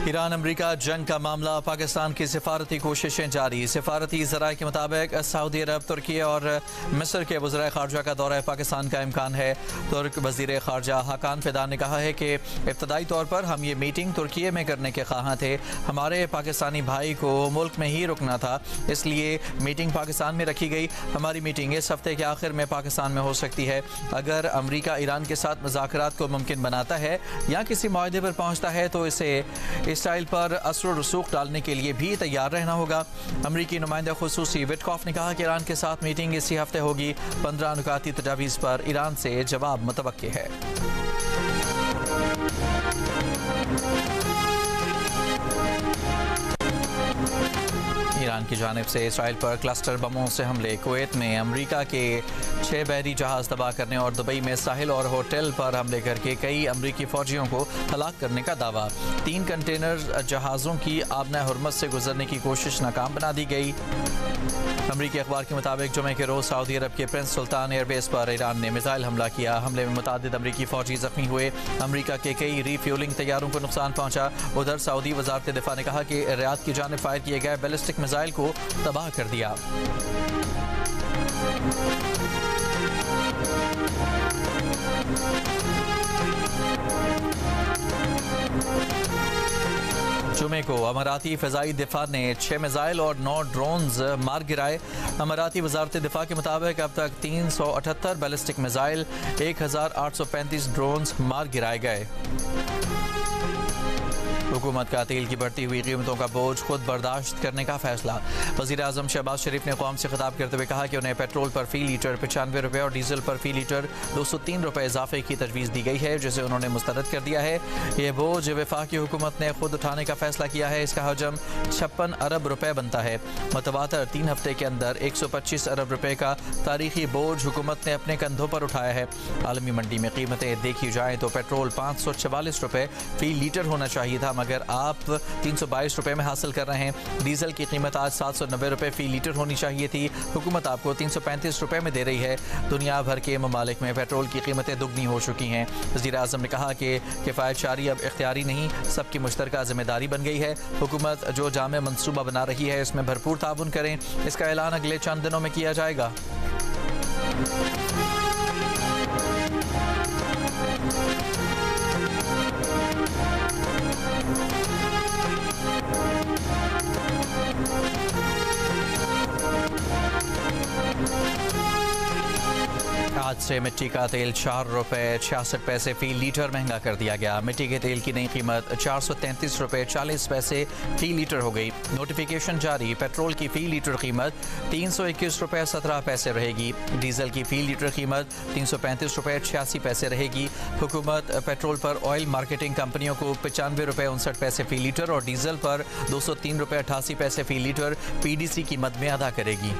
ईरान अमेरिका जंग का मामला, पाकिस्तान की सिफारती कोशिशें जारी। सिफारती ज़राए के मुताबिक सऊदी अरब, तुर्की और मिस्र के वज़ीर ख़ारजा का दौरा पाकिस्तान का इम्कान है। तुर्क वज़ीर ख़ारजा हाकान फिदान ने कहा है कि इब्तदाई तौर पर हम ये मीटिंग तुर्की में करने के ख्वाहां थे। हमारे पाकिस्तानी भाई को मुल्क में ही रुकना था, इसलिए मीटिंग पाकिस्तान में रखी गई। हमारी मीटिंग इस हफ्ते के आखिर में पाकिस्तान में हो सकती है। अगर अमेरिका ईरान के साथ मुज़ाकरात को मुमकिन बनाता है या किसी मुआहदे पर पहुँचता है तो इसे इसराइल पर असर और रसूख डालने के लिए भी तैयार रहना होगा। अमरीकी नुमाइंदा खुसूसी विटकॉफ ने कहा कि ईरान के साथ मीटिंग इसी हफ्ते होगी। 15 नुकाती तजावीज़ पर ईरान से जवाब मुतवक्के है। ईरान की जानिब से इसराइल पर क्लस्टर बमों से हमले। कुवैत में अमेरिका के 6 बहरी जहाज तबाह करने और दुबई में साहिल और होटल पर हमले करके कई अमेरिकी फौजियों को हलाक करने का दावा। 3 कंटेनर जहाज़ों की आबना हुर्मत से गुजरने की कोशिश नाकाम बना दी गई। अमरीकी अखबार के मुताबिक जुमे के रोज सऊदी अरब के प्रिंस सुल्तान एयरबेस पर ईरान ने मिसाइल हमला किया। हमले में मुतादिद अमरीकी फौजी जख्मी हुए। अमरीका के कई रीफ्यूलिंग तैयारों को नुकसान पहुंचा। उधर सऊदी वजारत दिफा ने कहा कि रियाद की जानिब फायर किए गए बैलिस्टिक मिसाइल को तबाह कर दिया। जुमे को अमाराती फ़िज़ाई दिफा ने 6 मिसाइल और 9 ड्रोन्स मार गिराए। अमाराती वजारत दिफा के मुताबिक अब तक 378 बैलिस्टिक मिसाइल, 1835 ड्रोन्स मार गिराए गए। हुकूमत का तेल की बढ़ती हुई कीमतों का बोझ खुद बर्दाश्त करने का फैसला। वज़ीर आज़म शहबाज शरीफ ने कौम से खिताब करते हुए कहा कि उन्हें पेट्रोल पर फ़ी लीटर 95 रुपये और डीजल पर फ़ी लीटर 203 रुपये इजाफे की तजवीज़ दी गई है, जिसे उन्होंने मुस्तरद कर दिया है। ये बोझ वफाकी हुकूमत ने खुद उठाने का फैसला किया है। इसका हजम 56 अरब रुपये बनता है। मुतवातर 3 हफ्ते के अंदर 125 अरब रुपये का तारीखी बोझ हुकूमत ने अपने कंधों पर उठाया है। आलमी मंडी में कीमतें देखी जाएँ तो पेट्रोल 544 रुपये फ़ी लीटर होना चाहिए था, मगर आप 322 रुपये में हासिल कर रहे हैं। डीजल की कीमत आज 790 रुपये फ़ी लीटर होनी चाहिए थी, हुकूमत आपको 335 रुपये में दे रही है। दुनिया भर के ममालिक में पेट्रोल की कीमतें दुगनी हो चुकी हैं। वज़ीर आज़म ने कहा कि किफ़ायत शारी अब इख्तियारी नहीं, सबकी मुश्तरका जिम्मेदारी बन गई है। हुकूमत जो जामे मनसूबा बना रही है इसमें भरपूर ताउन करें। इसका ऐलान अगले चंद दिनों में किया जाएगा। आज से मिट्टी का तेल 4 रुपये 66 पैसे फ़ी लीटर महंगा कर दिया गया। मिट्टी के तेल की नई कीमत 433 रुपये 40 पैसे फ़ी लीटर हो गई। नोटिफिकेशन जारी। पेट्रोल की फ़ी लीटर कीमत 321 रुपये 17 पैसे रहेगी। डीजल की फ़ी लीटर कीमत 335 रुपये 86 पैसे रहेगी। हुकूमत पेट्रोल पर ऑयल मार्केटिंग कंपनियों को 95 रुपये 59 पैसे फ़ी लीटर और डीजल पर 203 रुपये 88 पैसे फ़ी लीटर PDC की मद में अदा करेगी।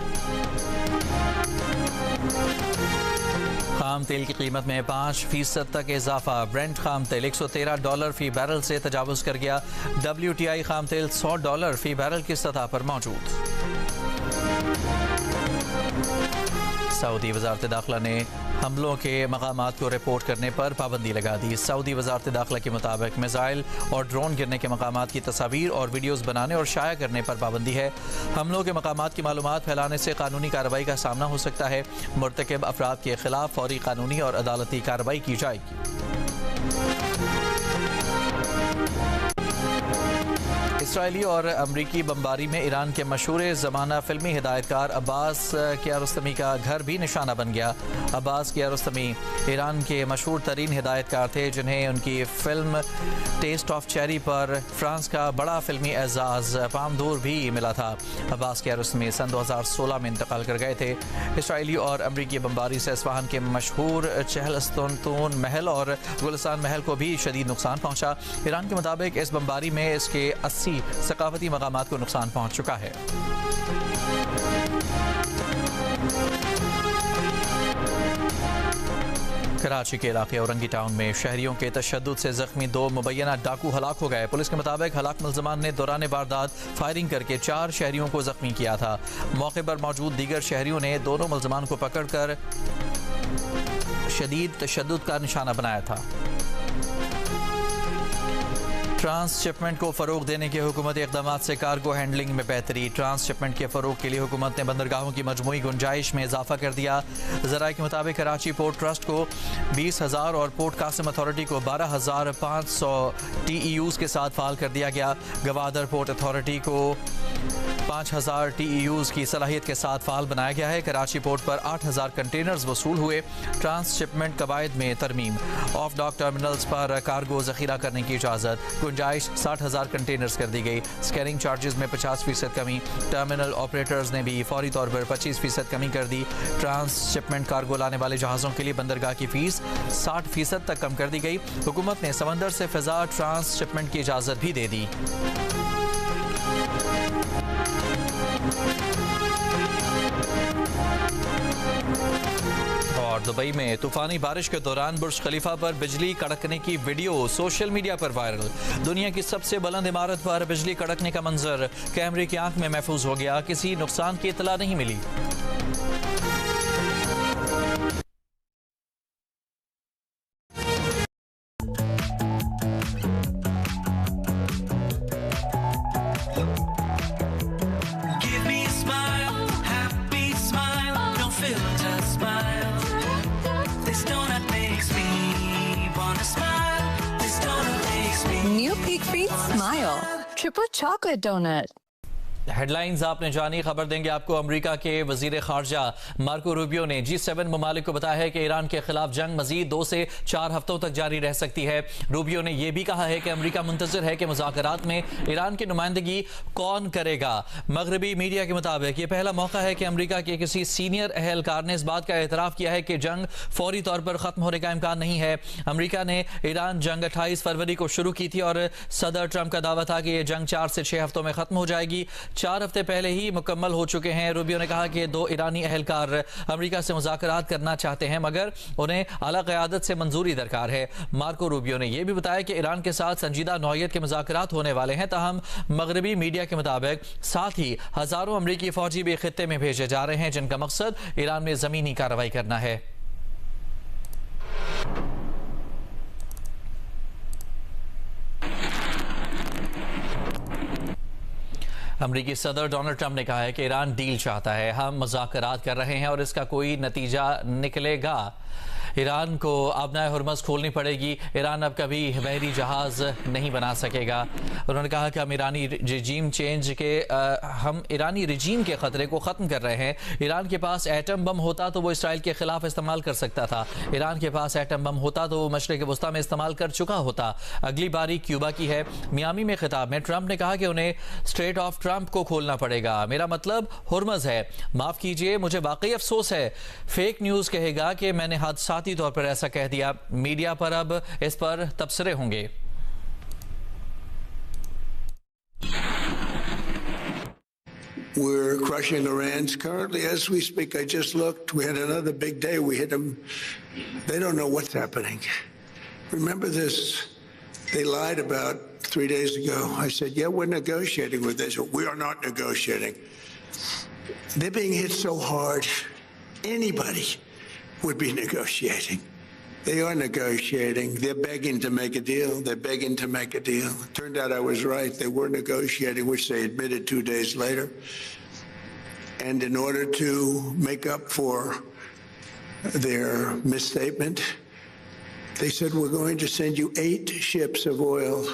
खाम तेल की कीमत में 5% तक इजाफा। ब्रेंट खाम तेल $113 फ़ी बैरल से तजावुज़ कर गया। WTI खाम तेल $100 फ़ी बैरल की सतह पर मौजूद। सऊदी वजारत दाखिला ने हमलों के मकामात को रिपोर्ट करने पर पाबंदी लगा दी। सऊदी वजारत दाखिला के मुताबिक मिसाइल और ड्रोन गिरने के मकामात की तस्वीर और वीडियोज़ बनाने और शाया करने पर पाबंदी है। हमलों के मकामात की मालूमात फैलाने से कानूनी कार्रवाई का सामना हो सकता है। मुर्तकिब अफराद के खिलाफ फौरी कानूनी और अदालती कार्रवाई की जाएगी। इसराइली और अमरीकी बमबारी में ईरान के मशहूर ज़माना फिल्मी हिदायतकार अब्बास कियारोस्तमी का घर भी निशाना बन गया। अब्बास कियारोस्तमी ईरान के मशहूर तरीन हिदायतकार थे, जिन्हें उनकी फिल्म टेस्ट ऑफ चेरी पर फ्रांस का बड़ा फिल्मी एजाज़ पामदूर भी मिला था। अब्बास कियारोस्तमी सन 2016 में इंतकाल कर गए थे। इसराइली और अमरीकी बमबारी से इस्फहान के मशहूर चहलस्तून महल और गुलिस्तान महल को भी शदीद नुकसान पहुंचा। ईरान के मुताबिक इस बमबारी में इसके 80 सकाफती मकामात को नुकसान पहुंच चुका है। कराची के इलाके औरंगी टाउन में शहरियों के तशद्दुद से जख्मी 2 मुबैना डाकू हलाक हो गए। पुलिस के मुताबिक हलाक मुल्ज़मान ने दौरान वारदात फायरिंग करके 4 शहरियों को जख्मी किया था। मौके पर मौजूद दीगर शहरियों ने दोनों मुल्ज़मान को पकड़कर शदीद तशद्दुद का निशाना बनाया था। ट्रांसशिपमेंट को फ़रोग देने के हुकूमती इक़दामात से कार्गो हैंडलिंग में बेहतरी। ट्रांसशिपमेंट के फ़रोग के लिए हुकूमत ने बंदरगाहों की मजमूई गुंजाइश में इजाफा कर दिया। ज़राए के मुताबिक कराची पोर्ट ट्रस्ट को 20,000 और पोर्ट कासिम अथॉरिटी को 12,500 TEUs के साथ फाल कर दिया गया। गवादर पोर्ट अथॉरिटी को 5,000 TEUs की सलाहियत के साथ फाल बनाया गया है। कराची पोर्ट पर 8,000 कंटेनर्स वसूल हुए। ट्रांसशिपमेंट कवायद में तरमीम। ऑफ डॉक टर्मिनल्स पर कार्गो जखीरा करने की इजाज़त। गुंजाइश 60,000 कंटेनर्स कर दी गई। स्कैनिंग चार्जेस में 50% कमी। टर्मिनल ऑपरेटर्स ने भी फौरी तौर पर 25% कमी कर दी। ट्रांसशिपमेंट कार्गो लाने वाले जहाज़ों के लिए बंदरगाह की फीस 60% तक कम कर दी गई। हुकूमत ने समंदर से फ़िज़ा ट्रांसशिपमेंट की इजाज़त भी दे दी। और दुबई में तूफानी बारिश के दौरान बुर्ज खलीफा पर बिजली कड़कने की वीडियो सोशल मीडिया पर वायरल। दुनिया की सबसे बुलंद इमारत पर बिजली कड़कने का मंजर कैमरे की आंख में महफूज हो गया। किसी नुकसान की इतला नहीं मिली। New Peak Feed Smile Triple Chocolate Donut. Headlines आपने जानी। खबर देंगे आपको अमेरिका के वजीर खारजा मार्को रूबियो ने G7 ममालिक को बताया है कि ईरान के खिलाफ जंग मजीद 2 से 4 हफ्तों तक जारी रह सकती है। रूबियो ने यह भी कहा है कि अमेरिका मुंतज़िर है कि मुज़ाकरात में ईरान की नुमाइंदगी कौन करेगा। मगरबी मीडिया के मुताबिक यह पहला मौका है कि अमेरिका के किसी सीनियर अहलकार ने इस बात का एतराफ़ किया है कि जंग फौरी तौर पर ख़त्म होने का इम्कान नहीं है। अमेरिका ने ईरान जंग 28 फरवरी को शुरू की थी और सदर ट्रंप का दावा था कि यह जंग 4 से 6 हफ्तों में ख़त्म हो जाएगी। 4 हफ्ते पहले ही मुकम्मल हो चुके हैं। रूबियो ने कहा कि 2 ईरानी अहलकार अमेरिका से मुज़ाकरात करना चाहते हैं, मगर उन्हें आला क़यादत से मंजूरी दरकार है। मार्को रूबियो ने यह भी बताया कि ईरान के साथ संजीदा नौइयत के मुज़ाकरात होने वाले हैं। ताहम मगरबी मीडिया के मुताबिक साथ ही हज़ारों अमरीकी फौजी भी खित्ते में भेजे जा रहे हैं, जिनका मकसद ईरान में ज़मीनी कार्रवाई करना है। अमरीकी सदर डोनाल्ड ट्रंप ने कहा है कि ईरान डील चाहता है। हम मुज़ाकरात कर रहे हैं और इसका कोई नतीजा निकलेगा। ईरान को आबनाए हुर्मज़ खोलनी पड़ेगी। ईरान अब कभी बहरी जहाज़ नहीं बना सकेगा। उन्होंने कहा कि हम ईरानी रिजीम के ख़तरे को ख़त्म कर रहे हैं। ईरान के पास एटम बम होता तो वो इसराइल के ख़िलाफ़ इस्तेमाल कर सकता था। ईरान के पास एटम बम होता तो वो मशरिक़ वस्ता में इस्तेमाल कर चुका होता। अगली बारी क्यूबा की है। मियामी में खिताब में ट्रंप ने कहा कि उन्हें स्ट्रेट ऑफ ट्रंप को खोलना पड़ेगा। मेरा मतलब हुर्मज़ है। माफ़ कीजिए, मुझे वाकई अफसोस है। फेक न्यूज़ कहेगा कि मैंने हादसाती तौर पर ऐसा कह दिया। मीडिया पर अब इस पर तबसरे होंगे। We're crushing Iran's currently as we speak. I just looked. We had another big day. We hit them. They don't know what's happening. Remember this? They lied about 3 days ago. I said, yeah, we're negotiating with Israel. We are not negotiating. They're being hit so hard. Anybody would be negotiating. They are negotiating. They're begging to make a deal. They're begging to make a deal. Turned out I was right. They were negotiating, which they admitted 2 days later. And in order to make up for their misstatement, they said, we're going to send you 8 ships of oil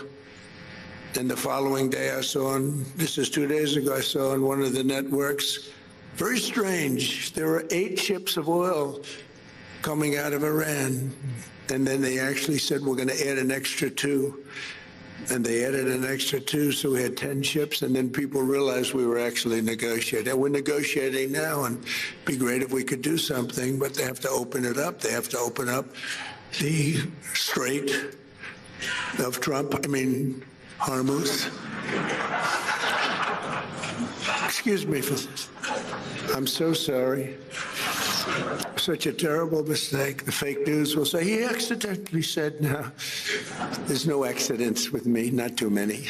And the following day I saw on, this is 2 days ago, I saw on one of the networks, very strange, there were 8 ships of oil coming out of Iran. And then they actually said, we're going to add an extra 2. And they added an extra 2, so we had 10 ships. And then people realized we were actually negotiating. We're negotiating now, and it'd be great if we could do something, but they have to open it up. They have to open up the Strait of Trump, Hormuz. Excuse me for this. I'm so sorry. Such a terrible mistake. The fake news will say, he accidentally said, no. There's no accidents with me, not too many.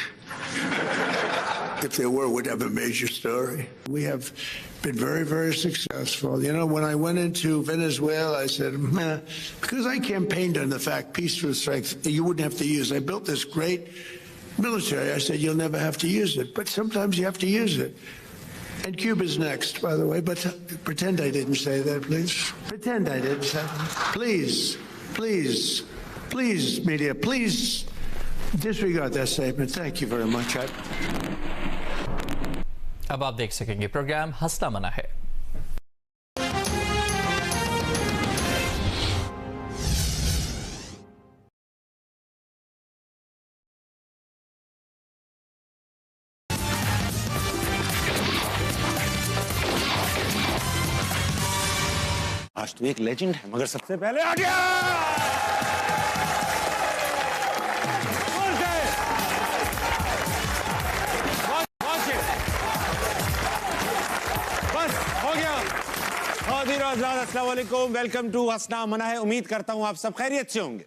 If there were, we'd have a major story. We have been very, very successful. You know, when I went into Venezuela, I said, because I campaigned on the fact peace through strength, you wouldn't have to use. I built this great military. I said, you'll never have to use it. But sometimes you have to use it. And Cuba's next, by the way, but pretend I didn't say that, please. Pretend I didn't say that. Please, please, please, media, please disregard that statement. Thank you very much. अब आप देख सकेंगे programme हंसना मना है। आज तो एक लेजेंड है, मगर सबसे पहले आ गया। बस हो गया। अस्सलाम वालेकुम, वेलकम टू हंसना मना है। उम्मीद करता हूं आप सब खैरियत से होंगे।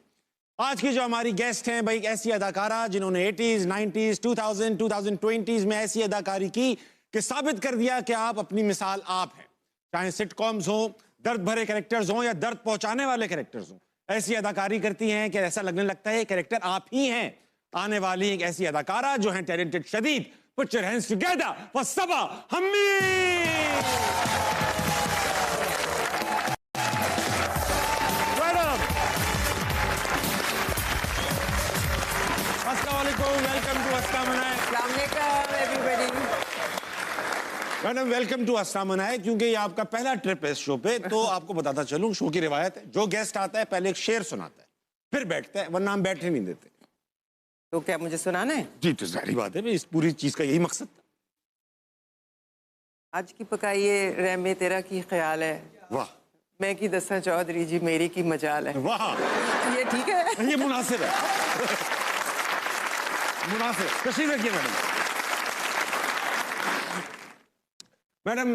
आज की जो हमारी गेस्ट हैं भाई, एक ऐसी अदाकारा जिन्होंने 80s, 90s, 2000, 2020s में ऐसी अदाकारी की कि साबित कर दिया कि आप अपनी मिसाल आप हैं। चाहे सिटकॉम्स हो, दर्द भरे कैरेक्टर्स हों या दर्द पहुंचाने वाले कैरेक्टर्स हों, ऐसी अदाकारी करती हैं कि ऐसा लगने लगता है कैरेक्टर आप ही हैं। आने वाली एक ऐसी अदाकारा जो हैं टैलेंटेड शदीद। Put your hands together for Saba Hamid. Madam, अस्सलाम वालेकुम, वेलकम टू हंसना मना है। अस्सलाम वालेकुम एवरीबॉडी। मैडम वेलकम टू हंसना मना है। क्योंकि ये आपका पहला ट्रिप है इस शो पे, तो आपको बताता चलूं, शो की रिवायत है, जो गेस्ट आता है पहले एक शेर सुनाता है, फिर बैठता है, वरना हम बैठने नहीं देते। तो क्या मुझे सुनाना है? जी, तो जाहिर बात है, इस पूरी चीज का यही मकसद था। आज की पकाइए रहमे तेरा की ख्याल है, वाह। मैं की दसा चौधरी जी मेरी की मजाल है, वाह। ये ठीक है, ये मुनासिब है। मुनासिब। तशरीफ रखिए मैडम। मैडम